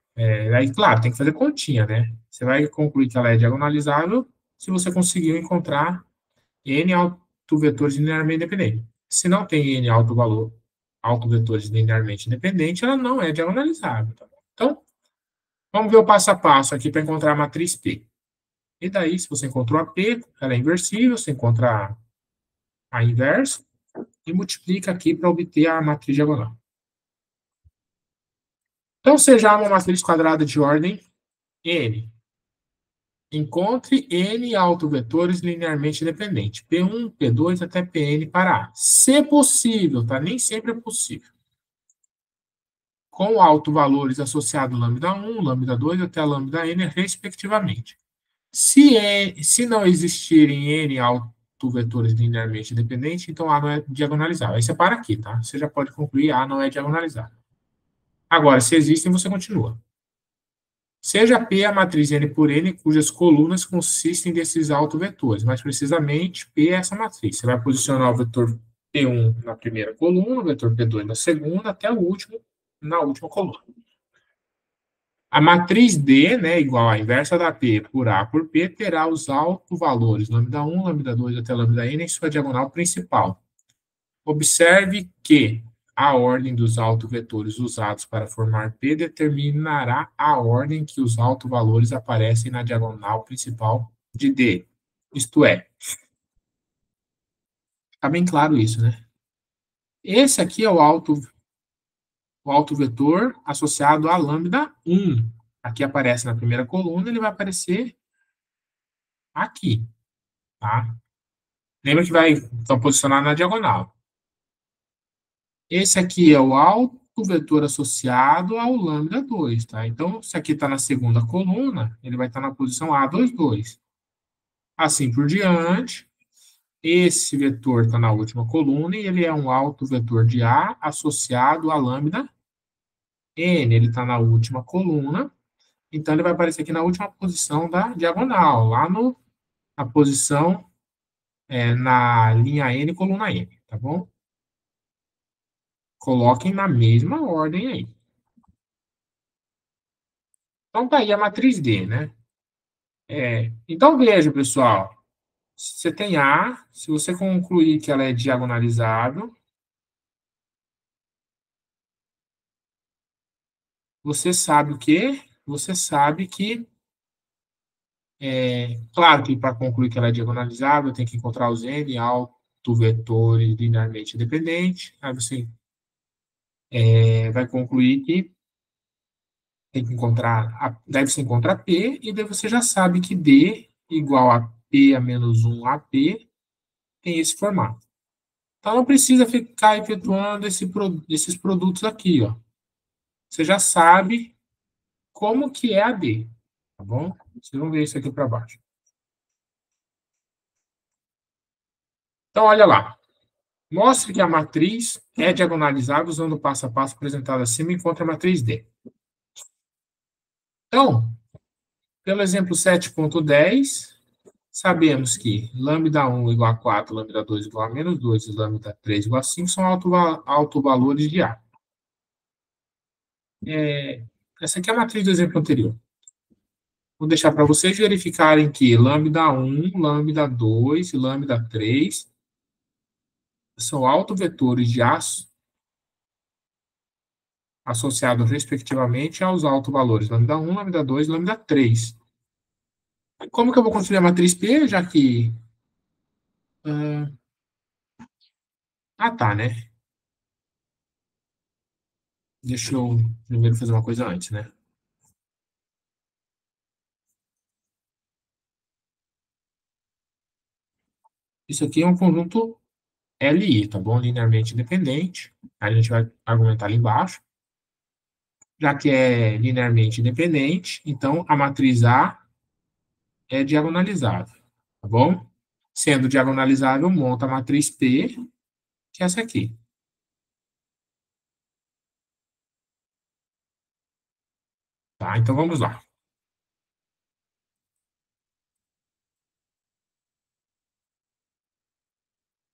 Aí, claro, tem que fazer continha, né? Você vai concluir que ela é diagonalizável se você conseguiu encontrar N autovetores linearmente independentes. Se não tem N autovetores linearmente independentes, ela não é diagonalizável. Tá bom? Então, vamos ver o passo a passo aqui para encontrar a matriz P. E daí, se você encontrou a P, ela é inversível, você encontra a inversa e multiplica aqui para obter a matriz diagonal. Então, seja uma matriz quadrada de ordem n. Encontre n autovetores linearmente independentes. P1, P2 até Pn para A. Se possível, tá? Nem sempre é possível. Com autovalores associados lambda 1, lambda 2 até lambda n, respectivamente. Se não existirem n autovetores linearmente independentes, então A não é diagonalizável. Aí você para aqui, tá? Você já pode concluir A não é diagonalizável. Agora, se existem, você continua. Seja P a matriz n por n, cujas colunas consistem desses autovetores. Mais precisamente, P é essa matriz. Você vai posicionar o vetor P1 na primeira coluna, o vetor P2 na segunda, até o último na última coluna. A matriz D, né, igual à inversa da P por A por P, terá os autovalores lambda 1, lambda 2 até lambda n em sua diagonal principal. Observe que a ordem dos autovetores usados para formar P determinará a ordem que os autovalores aparecem na diagonal principal de D. Isto é, está bem claro isso, né? Esse aqui é o autovetor associado a lambda 1. Aqui aparece na primeira coluna, ele vai aparecer aqui, tá? Lembra que vai então, posicionar na diagonal. Esse aqui é o autovetor associado ao lambda 2, tá? Então, se aqui está na segunda coluna, ele vai estar na posição A22. Assim por diante, Esse vetor está na última coluna e ele é um autovetor de A associado à lambda N. Ele está na última coluna, então ele vai aparecer aqui na última posição da diagonal, lá na posição, na linha N, coluna N, tá bom? Coloquem na mesma ordem aí. Então, tá aí a matriz D, né? Então, veja, pessoal. Você tem A, se você concluir que ela é diagonalizável, você sabe o quê? Você sabe que, claro que para concluir que ela é diagonalizável, tem que encontrar os N autovetores linearmente independentes. Aí você vai concluir que tem que encontrar, deve-se encontrar P, e daí você já sabe que D igual a P a menos 1 AP tem esse formato. Então, não precisa ficar efetuando esses produtos aqui, ó. Você já sabe como que é a D, tá bom? Vocês vão ver isso aqui para baixo. Então, olha lá. Mostre que a matriz é diagonalizável usando o passo a passo apresentado acima e encontre a matriz D. Então, pelo exemplo 7.10, sabemos que lambda1 igual a 4, lambda2 igual a menos 2 e lambda3 igual a 5 são autovalores de A. Essa aqui é a matriz do exemplo anterior. Vou deixar para vocês verificarem que lambda1, lambda2 e lambda3 são autovetores de A associados respectivamente aos autovalores lambda1, lambda2 e lambda3. Como que eu vou construir a matriz P, já que... tá, né? Deixa eu primeiro fazer uma coisa antes, né? Isso aqui é um conjunto LI, tá bom? Linearmente independente. A gente vai argumentar ali embaixo. Já que é linearmente independente, então a matriz A é diagonalizável, tá bom? Sendo diagonalizável, monta a matriz P, que é essa aqui. Tá? Então vamos lá.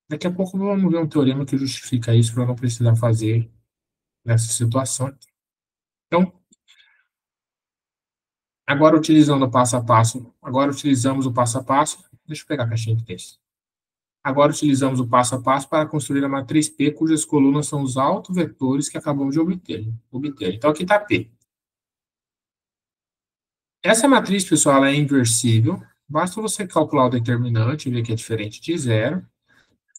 Daqui a pouco vamos ver um teorema que justifica isso para não precisar fazer nessa situação. Então, agora utilizando o passo a passo, agora utilizamos o passo a passo. Deixa eu pegar a caixinha de texto. Agora utilizamos o passo a passo para construir a matriz P, cujas colunas são os autovetores que acabamos de obter. Então, aqui está P. Essa matriz, pessoal, ela é inversível. Basta você calcular o determinante e ver que é diferente de zero.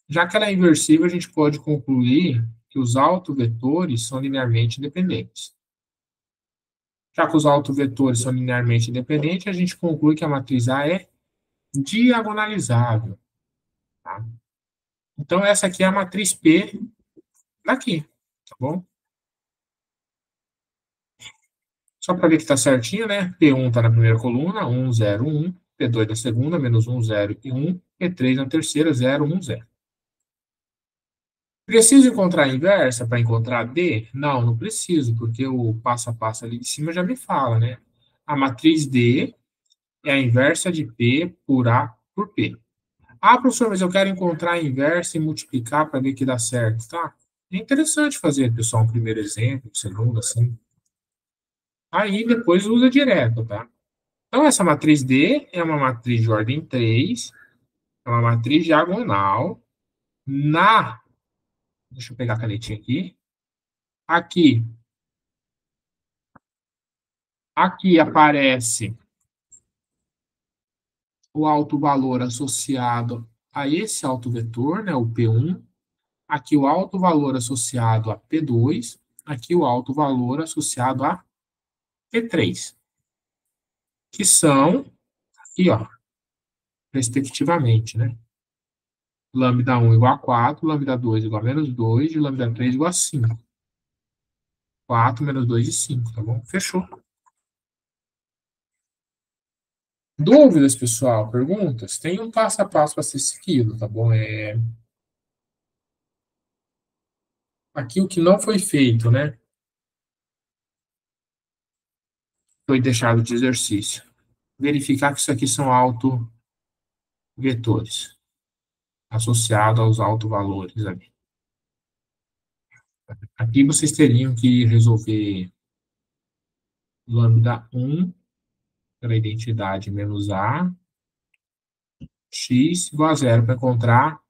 Já que ela é inversível, a gente pode concluir que os autovetores são linearmente independentes. Já que os autovetores são linearmente independentes, a gente conclui que a matriz A é diagonalizável. Tá? Então, essa aqui é a matriz P daqui, tá bom? Só para ver que está certinho, né? P1 está na primeira coluna, 1, 0, 1. P2 na segunda, menos 1, 0 e 1. P3 na terceira, 0, 1, 0. Preciso encontrar a inversa para encontrar D? Não, não preciso, porque o passo a passo ali de cima já me fala, né? A matriz D é a inversa de P por A por P. Ah, professor, mas eu quero encontrar a inversa e multiplicar para ver que dá certo, tá? É interessante fazer, pessoal, um primeiro exemplo, um segundo, assim. Aí depois usa direto, tá? Então, essa matriz D é uma matriz de ordem 3, é uma matriz diagonal. Deixa eu pegar a canetinha aqui. Aqui aparece o autovalor associado a esse autovetor, né, o P1. Aqui o autovalor associado a P2. Aqui o autovalor associado a P3. Que são, aqui, ó, respectivamente, né? Lambda1 igual a 4, lambda2 igual a menos 2 e lambda3 igual a 5. 4 menos 2 e 5, tá bom? Fechou. Dúvidas, pessoal? Perguntas? Tem um passo a passo para ser seguido, tá bom? Aqui o que não foi feito, né? Foi deixado de exercício. Verificar que isso aqui são autovetores, associados aos autovalores ali. Aqui vocês teriam que resolver lambda 1 pela identidade menos A, x igual a zero para encontrar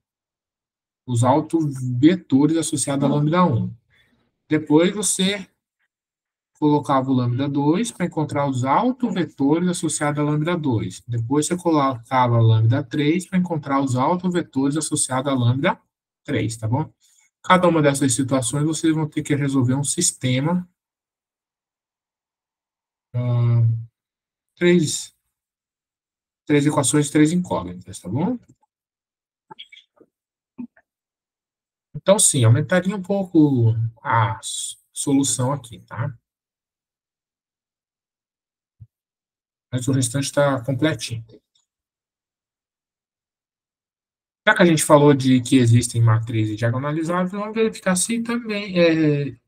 os autovetores associados a lambda 1. Depois você colocava o lambda 2 para encontrar os autovetores associados a lambda 2. Depois você colocava a lambda 3 para encontrar os autovetores associados a lambda 3, tá bom? Cada uma dessas situações vocês vão ter que resolver um sistema, ah, três, três equações, três incógnitas, tá bom? Então, sim, aumentaria um pouco a solução aqui, tá? Mas o restante está completinho. Já que a gente falou de que existem matrizes diagonalizáveis, vamos verificar se também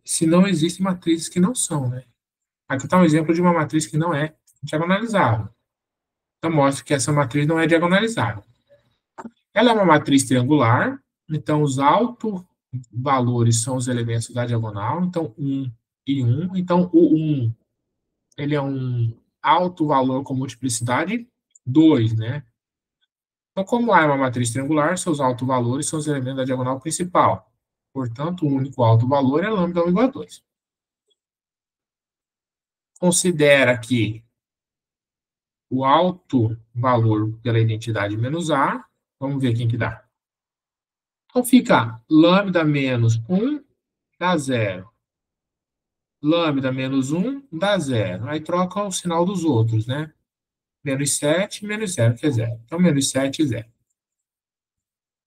se não existem matrizes que não são, né? Aqui está um exemplo de uma matriz que não é diagonalizável. Então mostra que essa matriz não é diagonalizável. Ela é uma matriz triangular, então os autovalores são os elementos da diagonal, então 1 e 1. Então o 1 ele é um alto valor com multiplicidade 2, né? Então, como A é uma matriz triangular, seus autovalores são os elementos da diagonal principal. Portanto, o único alto valor é lambda 1 igual a 2. Considera que o alto valor pela identidade menos A, vamos ver quem que dá. Então, fica lambda menos 1 dá zero. Lambda menos 1 dá zero. Aí troca o sinal dos outros, né? Menos 7, menos zero, que é zero. Então, menos 7, zero.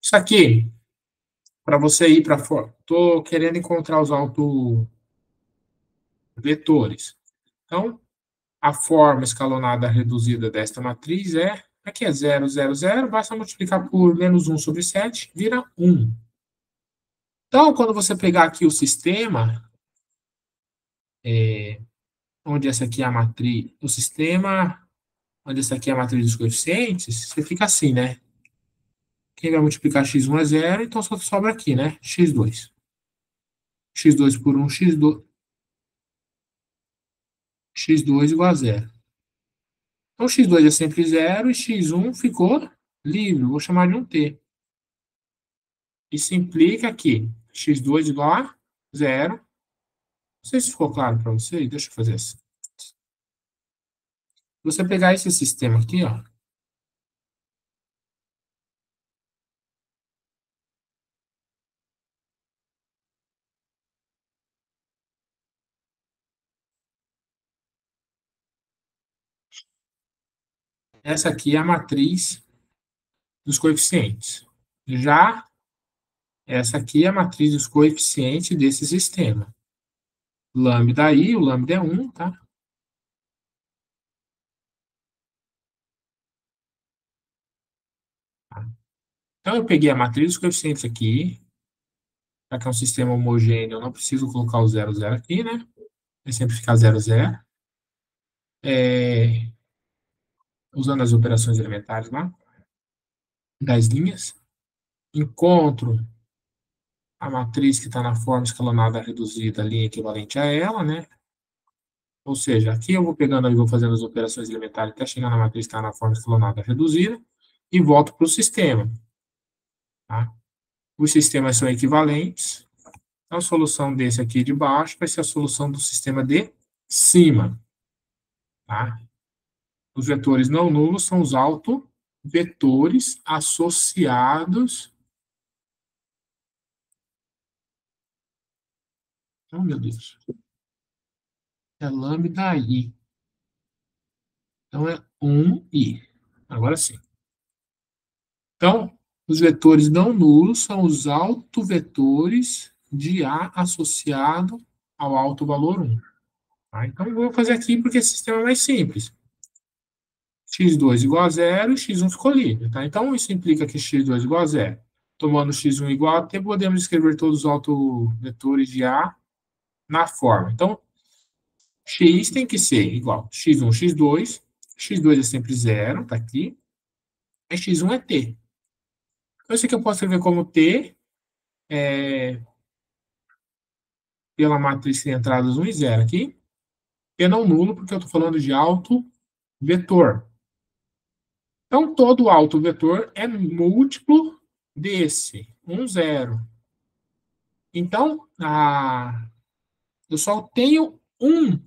Isso aqui, para você ir para fora, estou querendo encontrar os autovetores. Então, a forma escalonada reduzida desta matriz aqui é 0, 0, 0, basta multiplicar por menos 1 sobre 7, vira 1. Então, quando você pegar aqui o sistema, onde essa aqui é a matriz, o sistema, onde essa aqui é a matriz dos coeficientes, você fica assim, né? Quem vai multiplicar x1 é 0, então só sobra aqui, né? x2. x2 por 1, x2 igual a 0. Então, x2 é sempre 0 e x1 ficou livre. Vou chamar de um t. Isso implica que x2 igual a 0. Não sei se ficou claro para vocês. Deixa eu fazer assim. Se você pegar esse sistema aqui, ó, essa aqui é a matriz dos coeficientes. Já essa aqui é a matriz dos coeficientes desse sistema. Lambda I, o lambda é 1, tá? Então, eu peguei a matriz dos coeficientes aqui. Já que é um sistema homogêneo, eu não preciso colocar o 0, 0 aqui, né? Vai sempre ficar 0, 0. Usando as operações elementares lá, das linhas. Encontro a matriz que está na forma escalonada reduzida, linha equivalente a ela, né? Ou seja, aqui eu vou pegando e vou fazendo as operações elementares até chegar na matriz que está na forma escalonada reduzida e volto para o sistema. Tá? Os sistemas são equivalentes. Então, a solução desse aqui de baixo vai ser a solução do sistema de cima. Tá? Os vetores não nulos são os autovetores associados. Oh, meu Deus. É lambda I. Então, é 1i. Agora sim. Então, os vetores não nulos são os autovetores de A associado ao alto valor 1. Tá? Então, eu vou fazer aqui porque esse sistema é mais simples. x2 igual a zero e x1 ficou livre, tá? Então, isso implica que x2 igual a zero. Tomando x1 igual a t, podemos escrever todos os autovetores de A na forma. Então, x tem que ser igual a x1, x2. X2 é sempre zero, tá aqui. E x1 é t. Então, isso aqui eu posso escrever como t pela matriz de entradas 1 e 0 aqui. T não nulo, porque eu estou falando de autovetor. Então, todo autovetor é múltiplo desse, 1, 0. Então, eu só tenho um.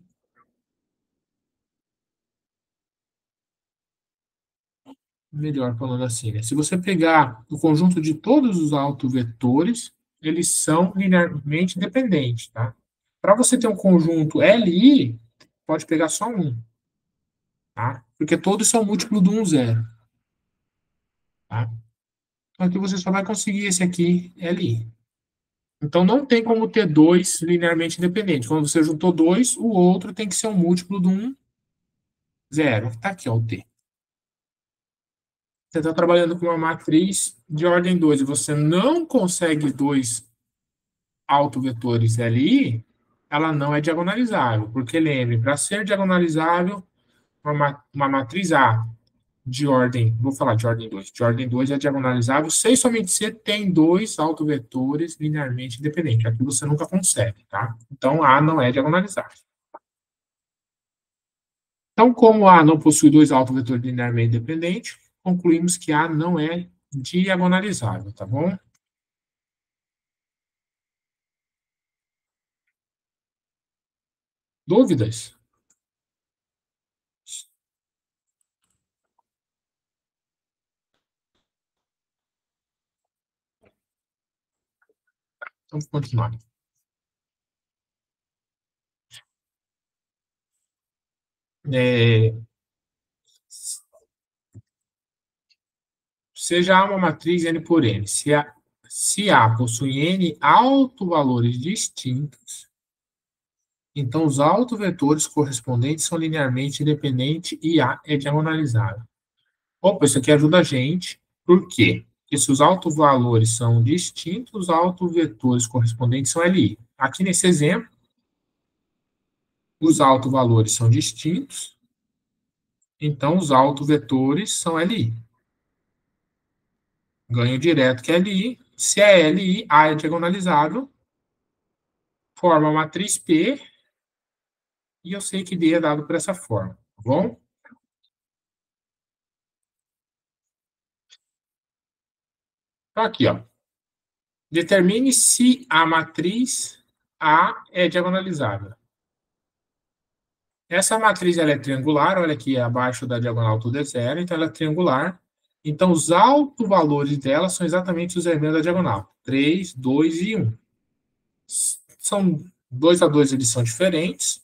Melhor falando assim, né? Se você pegar o conjunto de todos os autovetores, eles são linearmente dependentes, tá? Para você ter um conjunto LI, pode pegar só um, tá? Porque todos são múltiplo do 1, 0, tá? Então, aqui você só vai conseguir esse aqui, LI. Então, não tem como ter dois linearmente independentes. Quando você juntou dois, o outro tem que ser um múltiplo do 1, 0. Está aqui, ó, o T. Você está trabalhando com uma matriz de ordem 2 e você não consegue dois autovetores LI, ela não é diagonalizável. Porque, lembre, para ser diagonalizável, uma matriz A de ordem, vou falar de ordem 2 é diagonalizável se somente se tem dois autovetores linearmente independentes. Aqui você nunca consegue, tá? Então, A não é diagonalizável. Então, como A não possui dois autovetores linearmente independentes, concluímos que A não é diagonalizável, tá bom? Dúvidas? Então, vamos continuar. Seja A uma matriz N por N. Se A possui N autovalores distintos, então os autovetores correspondentes são linearmente independentes e A é diagonalizável. Opa, isso aqui ajuda a gente. Por quê? Porque se os autovalores são distintos, os autovetores correspondentes são LI. Aqui nesse exemplo, os autovalores são distintos, então os autovetores são LI. Ganho direto que é LI. Se é LI, A é diagonalizável, forma a matriz P, e eu sei que D é dado por essa forma, tá bom? Então, aqui, ó. Determine se a matriz A é diagonalizável. Essa matriz ela é triangular, olha aqui, abaixo da diagonal tudo é zero, então ela é triangular. Então, os autovalores dela são exatamente os elementos da diagonal. 3, 2 e 1. São 2 a 2, eles são diferentes,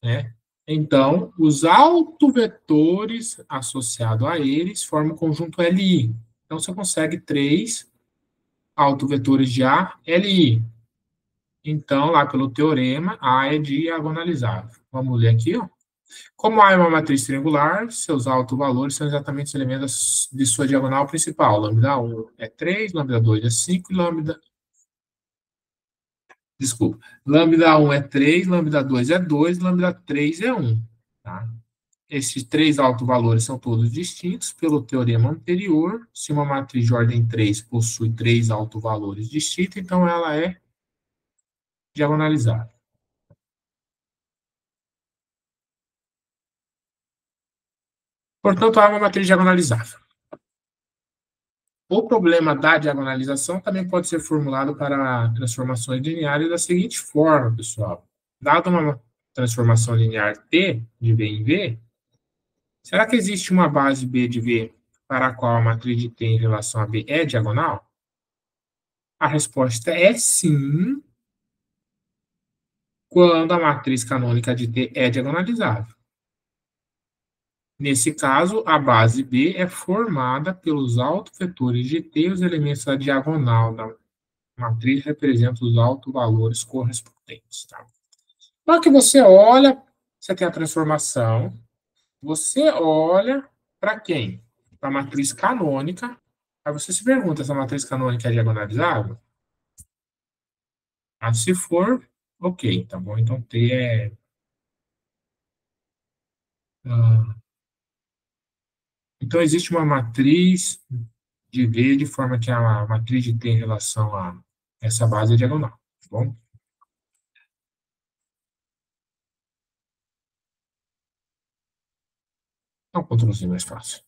né? Então, os autovetores associados a eles formam o conjunto LI. Então, você consegue 3 autovetores de A, LI. Então, lá pelo teorema, A é diagonalizável. Vamos ler aqui, ó. Como A é uma matriz triangular, seus autovalores são exatamente os elementos de sua diagonal principal. Lambda 1 é 3, lambda 2 é 5 e lambda... Desculpa. Lambda 1 é 3, lambda 2 é 2, lambda 3 é 1. Tá? Esses três autovalores são todos distintos pelo teorema anterior. Se uma matriz de ordem 3 possui três autovalores distintos, então ela é diagonalizável. Portanto, A é uma matriz diagonalizável. O problema da diagonalização também pode ser formulado para transformações lineares da seguinte forma, pessoal. Dada uma transformação linear T de V em V, será que existe uma base B de V para a qual a matriz de T em relação a B é diagonal? A resposta é sim, quando a matriz canônica de T é diagonalizável. Nesse caso, a base B é formada pelos autovetores de T e os elementos da diagonal da matriz representam os autovalores correspondentes. Tá? Então, que você olha, você tem a transformação, Você olha para quem? Para a matriz canônica. Aí você se pergunta se a matriz canônica é diagonalizável? Ah, se for, ok, tá bom? Então T é. ah, então existe uma matriz de V de forma que a matriz de T em relação a essa base é diagonal, tá bom? Então, Ctrl Z mais fácil.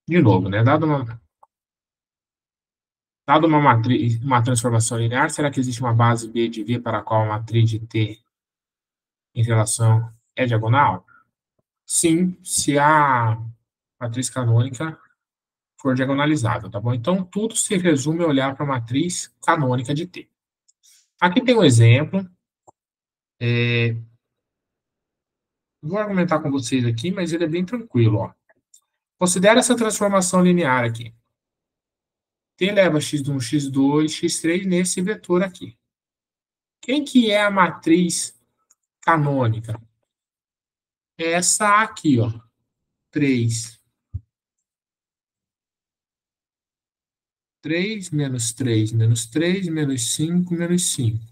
De novo, né? Dado uma matriz, uma transformação linear, será que existe uma base B de V para a qual a matriz de T em relação é diagonal? Sim, se a matriz canônica for diagonalizável, tá bom? Então, tudo se resume a olhar para a matriz canônica de T. Aqui tem um exemplo. Vou argumentar com vocês aqui, mas ele é bem tranquilo, ó. Considera essa transformação linear aqui. T eleva a x1, x2, x3 nesse vetor aqui. Quem que é a matriz canônica? É essa aqui, ó. 3. 3 menos 3 menos 3 menos 5 menos 5.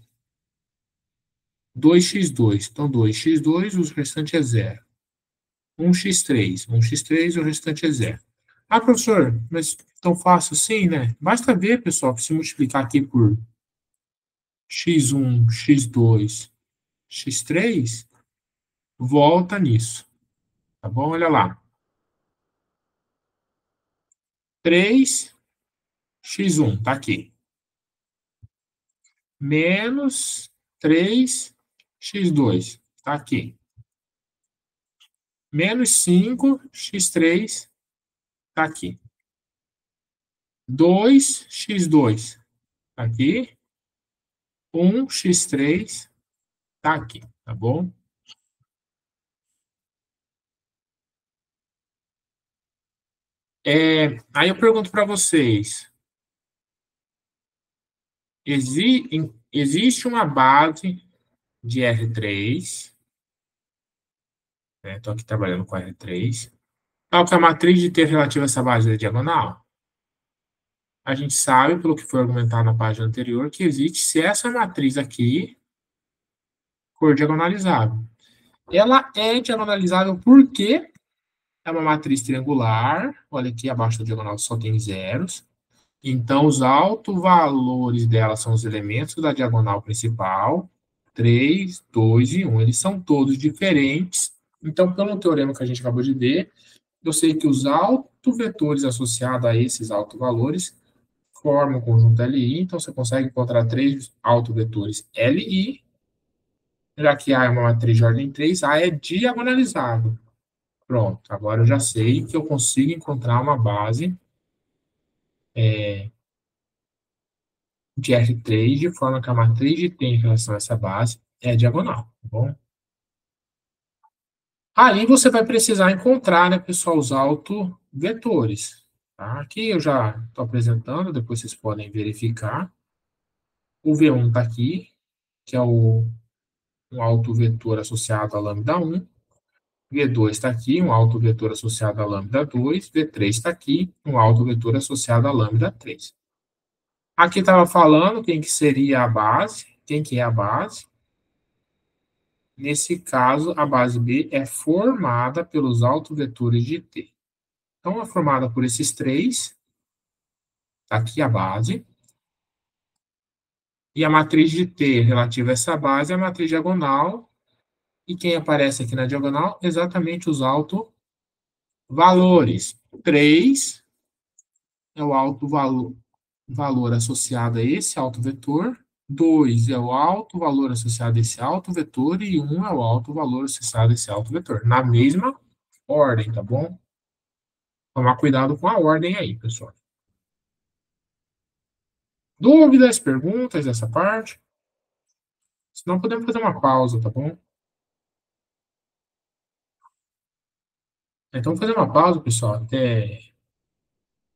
2x2. Então, 2x2, o restante é zero. 1x3. 1x3, o restante é zero. Ah, professor, mas tão fácil assim, né? Basta ver, pessoal, que se multiplicar aqui por x1, x2, x3, volta nisso. Tá bom? Olha lá. 3x1, tá aqui. Menos 3x2, tá aqui. Menos 5x3, tá aqui. 2x2, tá aqui. 1x3, tá aqui. Tá bom? Aí eu pergunto para vocês: existe uma base de R3, né? Estou aqui trabalhando com R3. Qual que é a matriz de T relativa a essa base da diagonal? A gente sabe, pelo que foi argumentado na página anterior, que existe se essa matriz aqui for diagonalizável. Ela é diagonalizável porque é uma matriz triangular. Olha aqui abaixo da diagonal só tem zeros. Então, os autovalores dela são os elementos da diagonal principal, 3, 2 e 1. Eles são todos diferentes. Então, pelo teorema que a gente acabou de ver, eu sei que os autovetores associados a esses autovalores formam o conjunto LI. Então, você consegue encontrar três autovetores LI. Já que A é uma matriz de ordem 3, A é diagonalizável. Pronto, agora eu já sei que eu consigo encontrar uma base de R3 de forma que a matriz de T em relação a essa base é diagonal, tá bom? Aí você vai precisar encontrar, né, pessoal, os autovetores. Tá? Aqui eu já estou apresentando, depois vocês podem verificar. O V1 está aqui, que é um autovetor associado a lambda 1. V2 está aqui, um autovetor associado a lambda 2. V3 está aqui, um autovetor associado a lambda 3. Aqui estava falando quem que seria a base, quem que é a base. Nesse caso, a base B é formada pelos autovetores de T. Então, é formada por esses três. Tá aqui a base. E a matriz de T relativa a essa base é a matriz diagonal. E quem aparece aqui na diagonal? Exatamente os autovalores. 3 é o valor associado a esse autovetor. 2 é o alto valor associado a esse autovetor. E 1 é o alto valor associado a esse autovetor. Na mesma ordem, tá bom? Tomar cuidado com a ordem aí, pessoal. Dúvidas, perguntas dessa parte? Senão podemos fazer uma pausa, tá bom? Então, fazer uma pausa, pessoal, até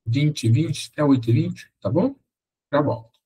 20h20, até 8h20, tá bom? Já volto. Tá. Bom.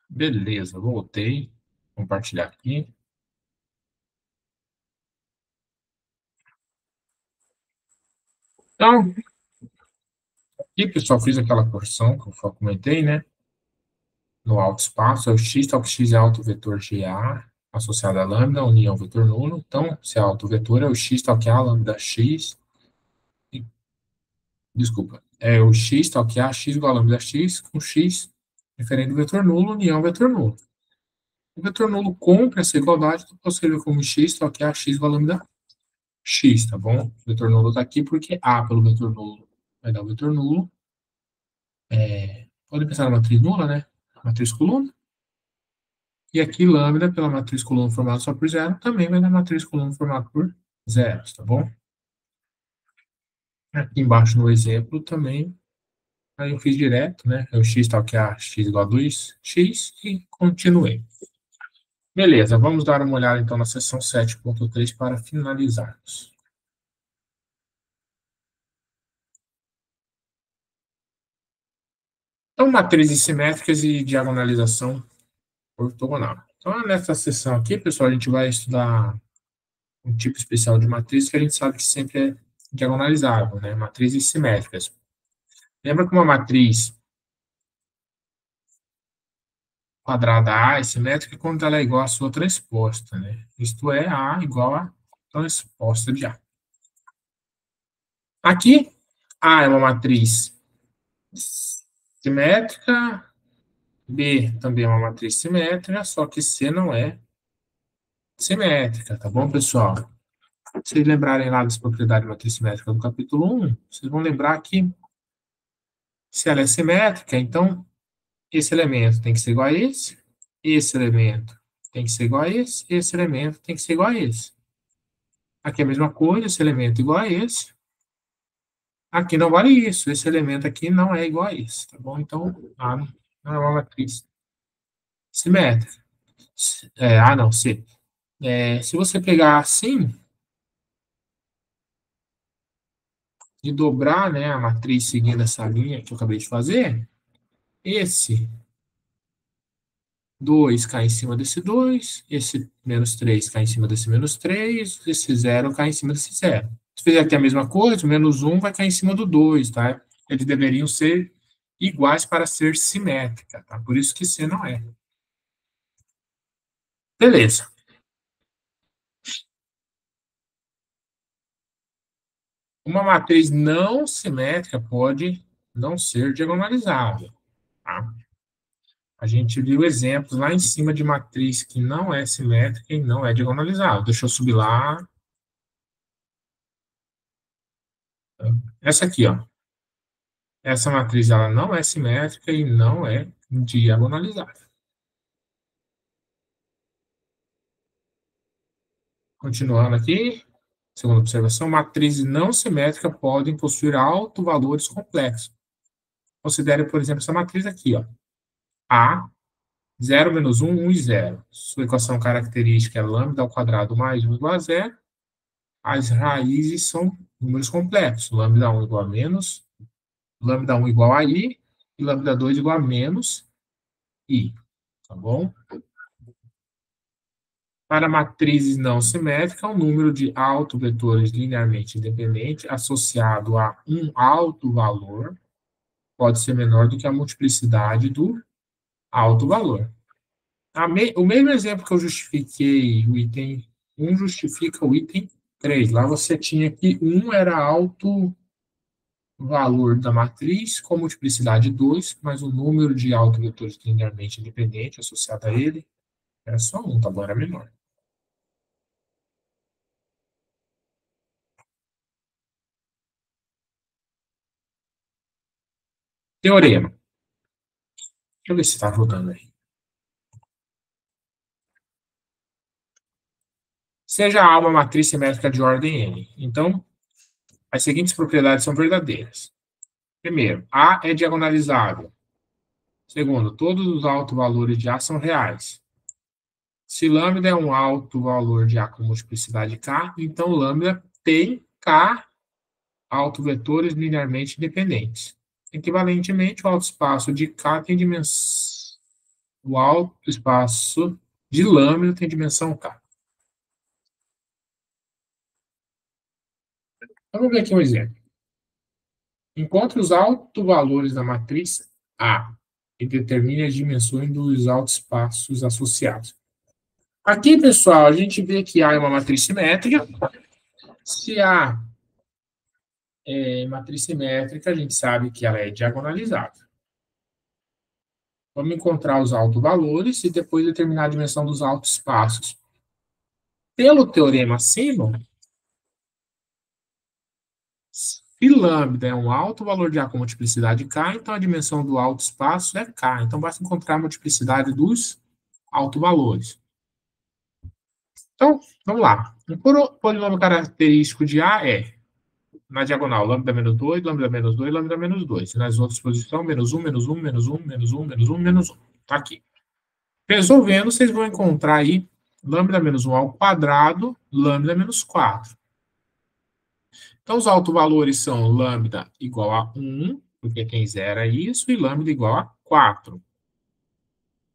Beleza, voltei. Compartilhar aqui. Então, aqui, pessoal, fiz aquela porção que eu comentei, né? No alto espaço, é o x, tal que x é alto vetor GA, associado a lambda, união vetor nulo. Então, se é alto vetor, é o x, tal que A, lambda x. Desculpa, é o x, tal que A, x igual a lambda x, com x diferente do vetor nulo, união vetor nulo. O vetor nulo cumpre essa igualdade, então posso escrever como x, tal que A, x igual a lambda x, tá bom? O vetor nulo está aqui porque A pelo vetor nulo vai dar o vetor nulo. Pode pensar na matriz nula, né? Matriz coluna. E aqui, lambda, pela matriz coluna formada só por zero, também vai dar matriz coluna formada por zeros, tá bom? Aqui embaixo no exemplo também, aí eu fiz direto, né? É o x tal que a x igual a 2x e continuei. Beleza, vamos dar uma olhada então na seção 7.3 para finalizarmos. Então, matrizes simétricas e diagonalização ortogonal. Então, nessa seção aqui, pessoal, a gente vai estudar um tipo especial de matriz que a gente sabe que sempre é diagonalizável, né? Matrizes simétricas. Lembra que uma matriz quadrada A é simétrica quando ela é igual à sua transposta, né? Isto é, A igual à transposta de A. Aqui, A é uma matriz simétrica, B também é uma matriz simétrica, só que C não é simétrica, tá bom, pessoal? Se vocês lembrarem lá das propriedades de matriz simétrica do capítulo 1, vocês vão lembrar que se ela é simétrica, então esse elemento tem que ser igual a esse elemento tem que ser igual a esse elemento tem que ser igual a esse. Aqui é a mesma coisa, esse elemento é igual a esse. Aqui não vale isso, esse elemento aqui não é igual a esse, tá bom? Então, A não é uma matriz simétrica. Não, C. Se você pegar assim e dobrar, né, a matriz seguindo essa linha que eu acabei de fazer, esse 2 cai em cima desse 2, esse menos 3 cai em cima desse menos 3, esse 0 cai em cima desse 0. Se fizer aqui a mesma coisa, o menos 1 vai cair em cima do 2, tá? Eles deveriam ser iguais para ser simétrica, tá? Por isso que C não é. Beleza. Uma matriz não simétrica pode não ser diagonalizável, tá? A gente viu exemplos lá em cima de matriz que não é simétrica e não é diagonalizável. Deixa eu subir lá. Essa aqui, ó. Essa matriz ela não é simétrica e não é diagonalizável. Continuando aqui, segunda observação, matrizes não simétricas podem possuir autovalores complexos. Considere, por exemplo, essa matriz aqui, ó. A, 0 menos 1, 1 e 0. Sua equação característica é lambda ao quadrado mais 1 igual a 0. As raízes são números complexos. Lambda 1 igual a menos, lambda 1 igual a i, e lambda 2 igual a menos i. Tá bom? Para matrizes não simétricas, o número de autovetores linearmente independentes associado a um alto valor pode ser menor do que a multiplicidade do alto valor. O mesmo exemplo que eu justifiquei o item 1 justifica o item 3. Lá você tinha que 1 era alto valor da matriz com multiplicidade 2, mas o número de autovetores linearmente independentes associado a ele era só 1, tá bom? Era menor. Teorema. Deixa eu ver se está rodando aí. Seja A uma matriz simétrica de ordem n. Então, as seguintes propriedades são verdadeiras. Primeiro, A é diagonalizável. Segundo, todos os autovalores de A são reais. Se lambda é um alto valor de A com multiplicidade K, então lambda tem K autovetores linearmente independentes. Equivalentemente, o alto espaço de K tem dimensão O alto espaço de lambda tem dimensão K. Vamos ver aqui um exemplo. Encontre os autovalores da matriz A e determine as dimensões dos autoespaços associados. Aqui, pessoal, a gente vê que A é uma matriz simétrica. Se A é matriz simétrica, a gente sabe que ela é diagonalizável. Vamos encontrar os autovalores e depois determinar a dimensão dos autoespaços. Pelo teorema acima, se lambda é um alto valor de A com multiplicidade K, então a dimensão do autoespaço é K. Então, basta encontrar a multiplicidade dos autovalores. Então, vamos lá. Um polinômio característico de A é, na diagonal, lambda menos 2, lambda menos 2, lambda menos 2. Nas outras posições, menos 1, menos 1, menos 1, menos 1, menos 1, menos 1. Tá aqui. Resolvendo, vocês vão encontrar aí lambda menos 1 ao quadrado, lambda menos 4. Então, os autovalores são lambda igual a 1, porque tem zero é isso, e lambda igual a 4.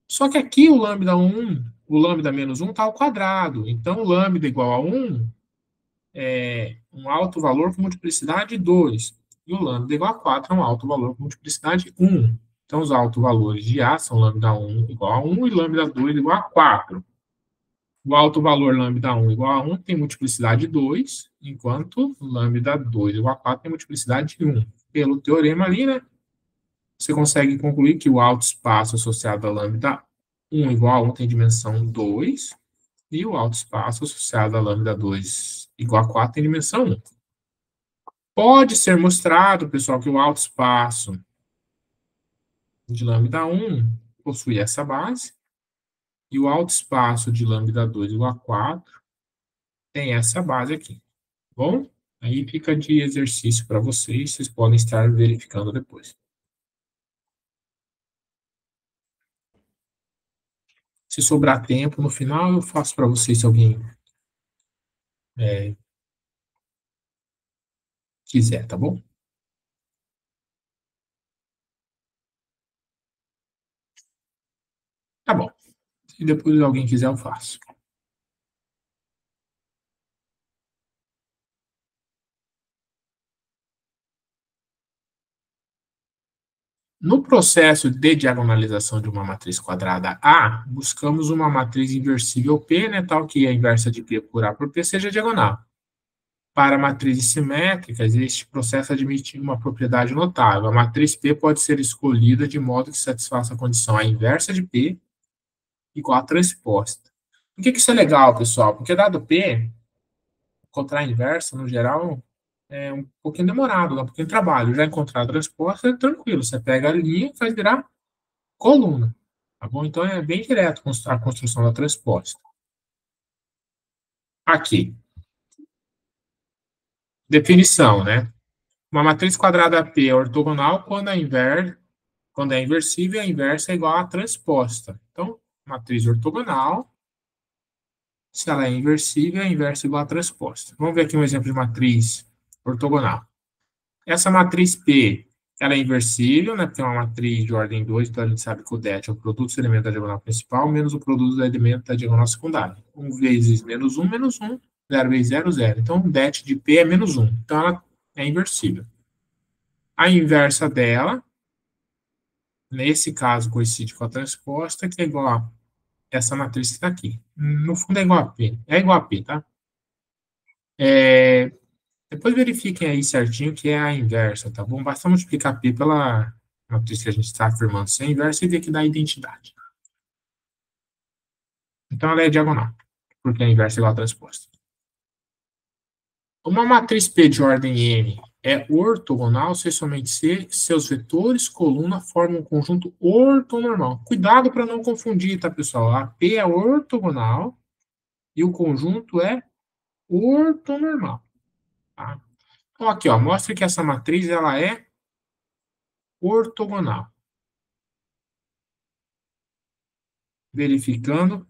Só que aqui o lambda 1, o lambda menos 1 está ao quadrado. Então, lambda igual a 1 é um alto valor com multiplicidade 2. E o lambda igual a 4 é um alto valor com multiplicidade 1. Então, os autovalores de A são lambda 1 igual a 1 e lambda 2 igual a 4. O alto valor lambda 1 igual a 1 tem multiplicidade 2, enquanto lambda 2 igual a 4 tem multiplicidade 1. Pelo teorema ali, né, você consegue concluir que o alto espaço associado a lambda 1 igual a 1 tem dimensão 2, e o alto espaço associado a lambda 2 igual a 4 tem dimensão 1. Pode ser mostrado, pessoal, que o alto espaço de lambda 1 possui essa base, e o alto espaço de lambda 2 igual a 4 tem essa base aqui. Bom, aí fica de exercício para vocês podem estar verificando depois. Se sobrar tempo no final, eu faço para vocês se alguém quiser, tá bom? Tá bom. Se depois alguém quiser, eu faço. No processo de diagonalização de uma matriz quadrada A, buscamos uma matriz inversível P, né, tal que a inversa de P por A por P seja diagonal. Para matrizes simétricas, este processo admite uma propriedade notável. A matriz P pode ser escolhida de modo que satisfaça a condição a inversa de P igual a transposta. Por que isso é legal, pessoal? Porque dado P, encontrar a inversa, no geral, é um pouquinho demorado, dá um pouquinho de trabalho. Já encontrar a transposta é tranquilo. Você pega a linha e faz virar coluna. Tá bom? Então, é bem direto a construção da transposta. Aqui. Definição, né? Uma matriz quadrada P é ortogonal quando é inversível, a inversa é igual à transposta. Então, matriz ortogonal, se ela é inversível, a inversa é igual à transposta. Vamos ver aqui um exemplo de matriz ortogonal. Essa matriz P, ela é inversível, né, porque é uma matriz de ordem 2, então a gente sabe que o det é o produto dos elementos da diagonal principal menos o produto do elemento da diagonal secundária. 1 vezes menos 1, menos 1. 0 vezes 0, 0. Então, o det de P é menos 1. Então, ela é inversível. A inversa dela, nesse caso, coincide com a transposta, que é igual a essa matriz que está aqui. No fundo, é igual a P. É igual a P, tá? Depois verifiquem aí certinho que é a inversa, tá bom? Basta multiplicar P pela matriz que a gente está afirmando ser inversa e ver que dá identidade. Então, ela é diagonal, porque a inversa é igual a transposta. Uma matriz P de ordem N é ortogonal se somente seus vetores coluna formam um conjunto ortonormal. Cuidado para não confundir, tá, pessoal? A P é ortogonal e o conjunto é ortonormal. Tá? Então, aqui, ó, mostra que essa matriz ela é ortogonal. Verificando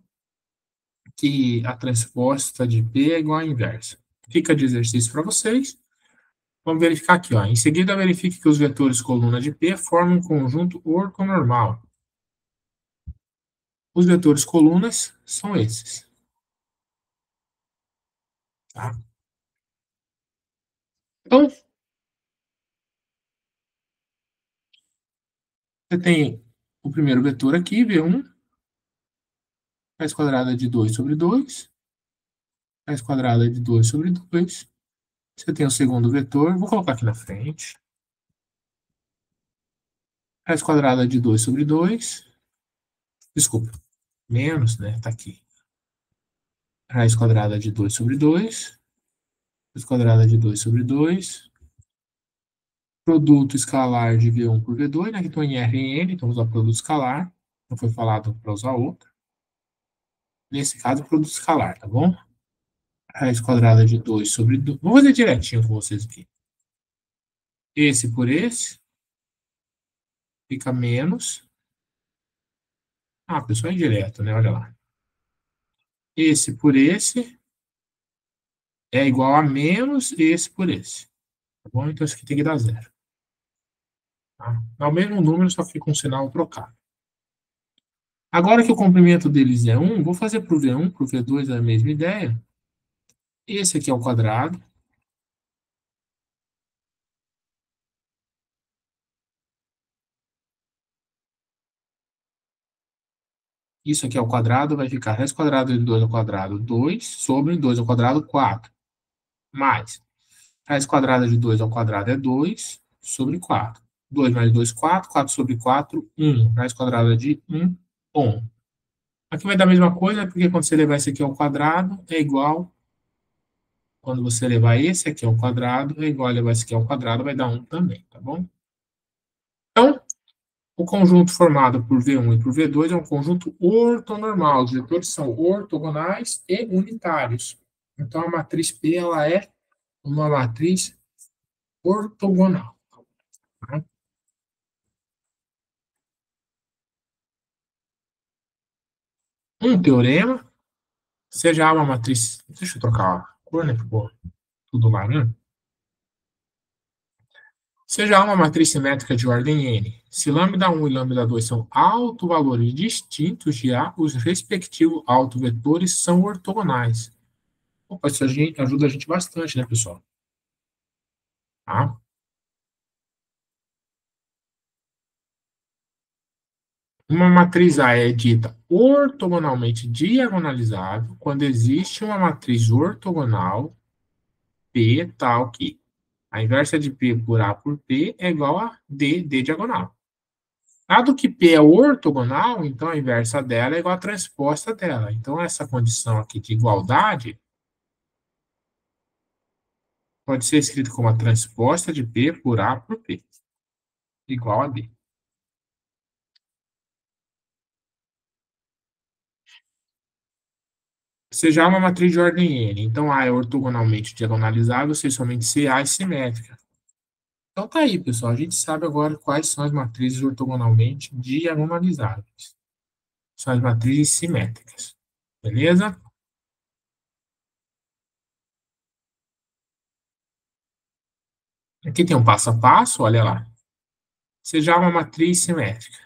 que a transposta de P é igual à inversa. Fica de exercício para vocês. Vamos verificar aqui, ó. Em seguida, verifique que os vetores coluna de P formam um conjunto ortonormal. Os vetores colunas são esses. Tá? Então, você tem o primeiro vetor aqui, V1, raiz quadrada de 2 sobre 2, raiz quadrada de 2 sobre 2. Você tem o segundo vetor, vou colocar aqui na frente. Raiz quadrada de 2 sobre 2. Desculpa, menos, né? Tá aqui. Raiz quadrada de 2 sobre 2. Raiz quadrada de 2 sobre 2. Produto escalar de V1 por V2, né? Então, em R e N, então usar produto escalar. Não foi falado para usar outro. Nesse caso, produto escalar, tá bom? Raiz quadrada de 2 sobre 2. Vou fazer direitinho com vocês aqui. Esse por esse. Fica menos. Ah, pessoal, é direto, né? Olha lá. Esse por esse é igual a menos esse por esse. Tá bom? Então, isso aqui tem que dar zero. Tá? Dá o mesmo número, só que com o sinal trocado. Agora que o comprimento deles é 1, vou fazer para o V1, para o V2 é a mesma ideia. Esse aqui é o quadrado. Isso aqui é o quadrado, vai ficar raiz quadrada de 2 ao quadrado 2 sobre 2 ao quadrado 4. Mais raiz quadrada de 2 ao quadrado é 2 sobre 4. 2 mais 2, 4. 4 sobre 4, 1. Raiz quadrada de 1, 1. Aqui vai dar a mesma coisa, porque quando você levar esse aqui ao quadrado, é igual. Quando você levar esse aqui ao quadrado, é igual a levar esse aqui ao quadrado, vai dar 1 também, tá bom? Então, o conjunto formado por V1 e por V2 é um conjunto ortonormal. Os vetores são ortogonais e unitários. Então, a matriz P ela é uma matriz ortogonal. Tá? Um teorema, seja A uma matriz... Deixa eu trocar a cor, né? Ficou tudo laranja. Seja A uma matriz simétrica de ordem N. Se lambda1 e lambda2 são autovalores distintos de A, os respectivos autovetores são ortogonais. Opa, isso ajuda a gente bastante, né, pessoal? Tá? Uma matriz A é dita ortogonalmente diagonalizável quando existe uma matriz ortogonal P tal que a inversa de P por A por P é igual a D diagonal. Dado que P é ortogonal, então a inversa dela é igual à transposta dela. Então, essa condição aqui de igualdade pode ser escrita como a transposta de P por A por P, igual a D. Seja uma matriz de ordem N, então A é ortogonalmente diagonalizável se somente se A é simétrica. Então tá aí, pessoal. A gente sabe agora quais são as matrizes ortogonalmente diagonalizáveis. São as matrizes simétricas. Beleza? Aqui tem um passo a passo, olha lá. Seja uma matriz simétrica.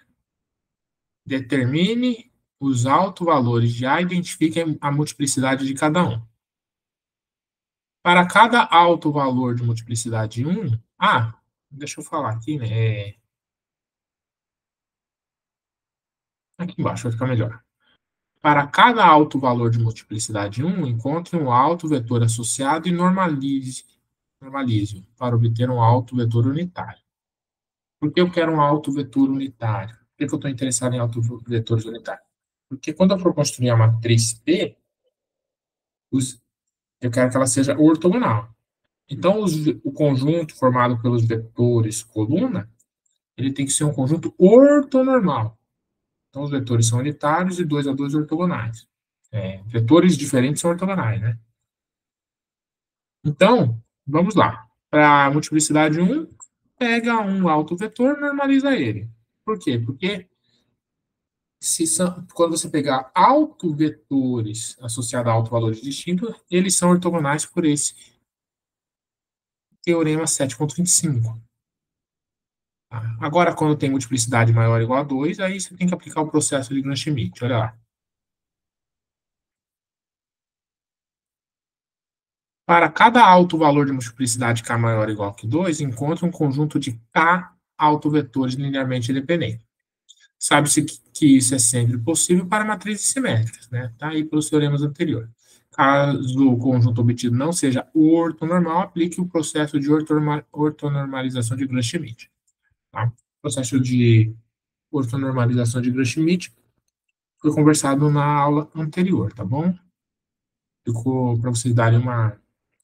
Determine os autovalores de A e identifique a multiplicidade de cada um. Para cada autovalor de multiplicidade 1, deixa eu falar aqui, né? Aqui embaixo vai ficar melhor. Para cada autovalor de multiplicidade 1, encontre um autovetor associado e normalize para obter um autovetor unitário. Por que eu quero um autovetor unitário? Por que eu estou interessado em autovetores unitários? Porque quando eu for construir a matriz P, eu quero que ela seja ortogonal. Então, o conjunto formado pelos vetores coluna, ele tem que ser um conjunto ortonormal. Então, os vetores são unitários e 2 a 2 ortogonais. Vetores diferentes são ortogonais, né? Então, vamos lá. Para a multiplicidade 1, pega um autovetor e normaliza ele. Por quê? Porque quando você pegar autovetores associados a autovalores distintos, eles são ortogonais por esse teorema 7.25. Tá? Agora, quando tem multiplicidade maior ou igual a 2, aí você tem que aplicar o processo de Gram-Schmidt. Olha lá. Para cada alto valor de multiplicidade K maior ou igual que 2, encontre um conjunto de K autovetores linearmente independentes. Sabe-se que isso é sempre possível para matrizes simétricas, né? Tá aí pelos teoremas anteriores. Caso o conjunto obtido não seja ortonormal, aplique o processo de ortonormalização de Gram-Schmidt. Tá? O processo de ortonormalização de Gram-Schmidt foi conversado na aula anterior, tá bom? Ficou para vocês darem uma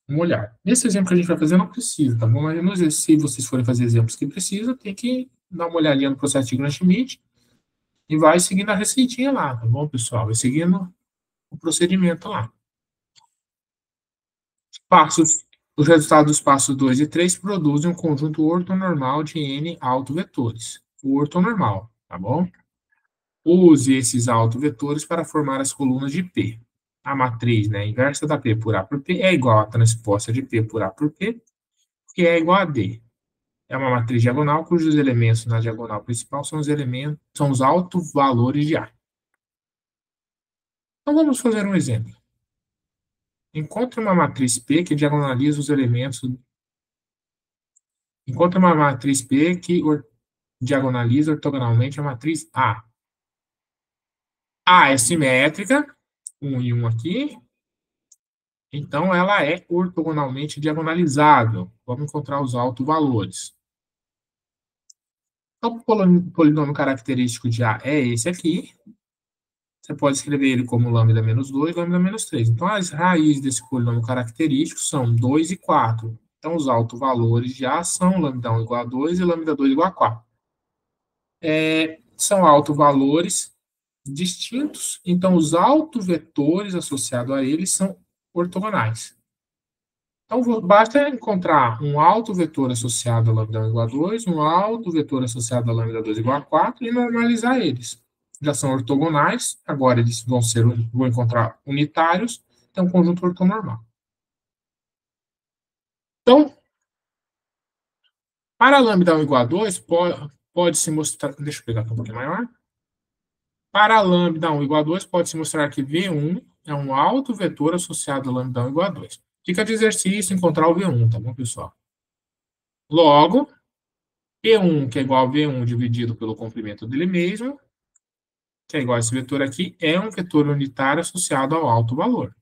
olhada. Nesse exemplo que a gente vai fazer, não precisa, tá bom? Mas se vocês forem fazer exemplos que precisam, tem que dar uma olhadinha no processo de Gram-Schmidt e vai seguindo a receitinha lá, tá bom, pessoal? Vai seguindo o procedimento lá. Passos, os resultados dos passos 2 e 3 produzem um conjunto ortonormal de N autovetores. O ortonormal, tá bom? Use esses autovetores para formar as colunas de P. A matriz, né, inversa da P por A por P é igual à transposta de P por A por P, que é igual a D. É uma matriz diagonal cujos elementos na diagonal principal são os autovalores de A. Então vamos fazer um exemplo. Encontre uma matriz P que diagonaliza os elementos. Encontre uma matriz P que diagonaliza ortogonalmente a matriz A. A é simétrica, 1 e 1 aqui. Então, ela é ortogonalmente diagonalizável. Vamos encontrar os autovalores. Então, o polinômio característico de A é esse aqui. Você pode escrever ele como lambda menos 2, lambda menos 3. Então, as raízes desse polinômio característico são 2 e 4. Então, os autovalores de A são lambda 1 igual a 2 e lambda 2 igual a 4. São autovalores distintos, então os autovetores associados a eles são ortogonais. Então, basta encontrar um autovetor associado a lambda 1 igual a 2, um autovetor associado a lambda 2 igual a 4 e normalizar eles. Já são ortogonais, agora eles vão encontrar unitários, então conjunto ortonormal. Então, para lambda 1 igual a 2, pode se mostrar, deixa eu pegar aqui um pouquinho maior. Para lambda 1 igual a 2, pode-se mostrar que V1 é um autovetor associado a lambda 1 igual a 2. Fica de exercício encontrar o V1, tá bom, pessoal? Logo, P1, que é igual a V1 dividido pelo comprimento dele mesmo, que é igual a esse vetor aqui, é um vetor unitário associado ao alto valor.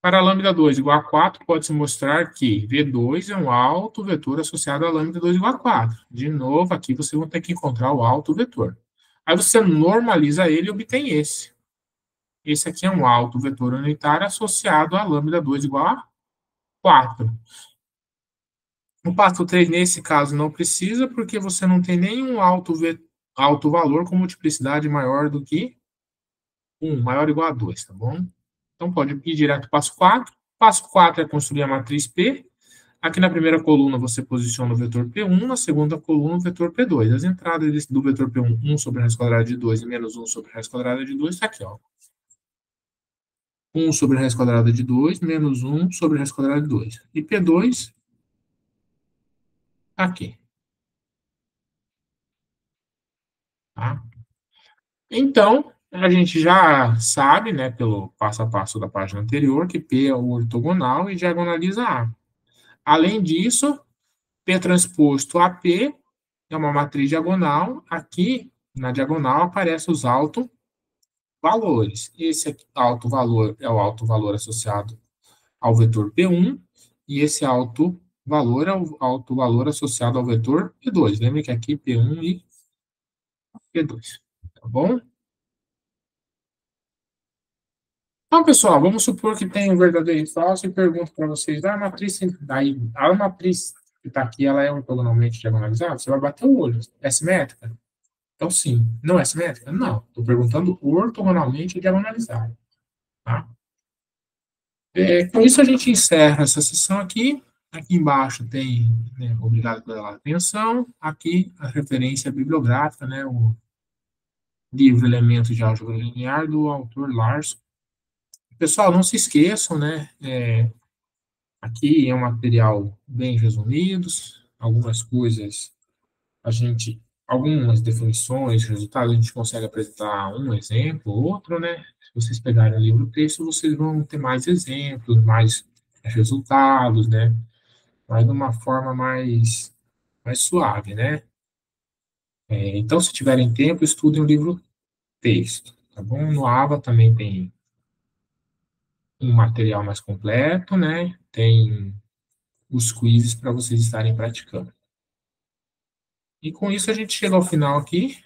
Para lambda 2 igual a 4, pode-se mostrar que V2 é um alto vetor associado a lambda 2 igual a 4. De novo, aqui você vai ter que encontrar o alto vetor. Aí você normaliza ele e obtém esse. Esse aqui é um alto vetor unitário associado a lambda 2 igual a 4. No passo 3, nesse caso, não precisa, porque você não tem nenhum alto valor com multiplicidade maior do que 1, maior ou igual a 2, tá bom? Então, pode ir direto para o passo 4. Passo 4 é construir a matriz P. Aqui na primeira coluna você posiciona o vetor P1, na segunda coluna o vetor P2. As entradas do vetor P1, 1 sobre a raiz quadrada de 2 e menos 1 sobre a raiz quadrada de 2, está aqui, ó. 1 sobre a raiz quadrada de 2, menos 1 sobre a raiz quadrada de 2. E P2, aqui. Tá? Então, a gente já sabe, né, pelo passo a passo da página anterior, que P é o ortogonal e diagonaliza A. Além disso, P transposto a P é uma matriz diagonal. Aqui, na diagonal, aparecem os autovalores. Esse alto valor é o alto valor associado ao vetor P1, e esse alto valor é o alto valor associado ao vetor P2. Lembra que aqui P1 e P2. Tá bom? Então, pessoal, vamos supor que tem um verdadeiro e falso e pergunto para vocês, a matriz que está aqui, ela é ortogonalmente diagonalizada? Você vai bater o olho. É simétrica? Então, sim. Não é simétrica? Não. Estou perguntando ortogonalmente diagonalizada. Tá? Com isso, a gente encerra essa sessão aqui. Aqui embaixo tem, né, obrigado pela atenção. Aqui a referência bibliográfica, né, o livro Elementos de Álgebra Linear, do autor Larson. Pessoal, não se esqueçam, né, aqui é um material bem resumido, algumas coisas, algumas definições, resultados, a gente consegue apresentar um exemplo, outro, né? Se vocês pegarem o livro texto, vocês vão ter mais exemplos, mais resultados, né? Mas de uma forma mais suave, né? Então, se tiverem tempo, estudem o livro texto, tá bom? No AVA também tem um material mais completo, né? Tem os quizzes para vocês estarem praticando. E com isso a gente chega ao final aqui.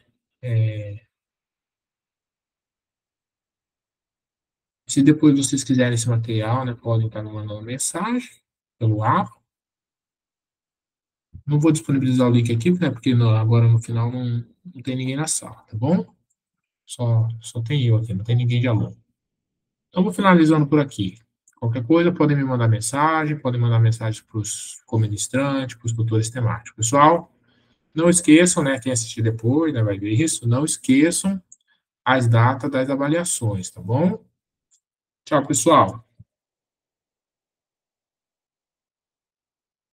Se depois vocês quiserem esse material, né, podem estar me mandando mensagem pelo app. Não vou disponibilizar o link aqui, né, porque agora no final não tem ninguém na sala, tá bom? Só tem eu aqui, não tem ninguém de aluno. Então, vou finalizando por aqui. Qualquer coisa, podem me mandar mensagem, podem mandar mensagem para os co-ministrantes, para os tutores temáticos. Pessoal, não esqueçam, né, quem assistir depois, né, vai ver isso, não esqueçam as datas das avaliações, tá bom? Tchau, pessoal.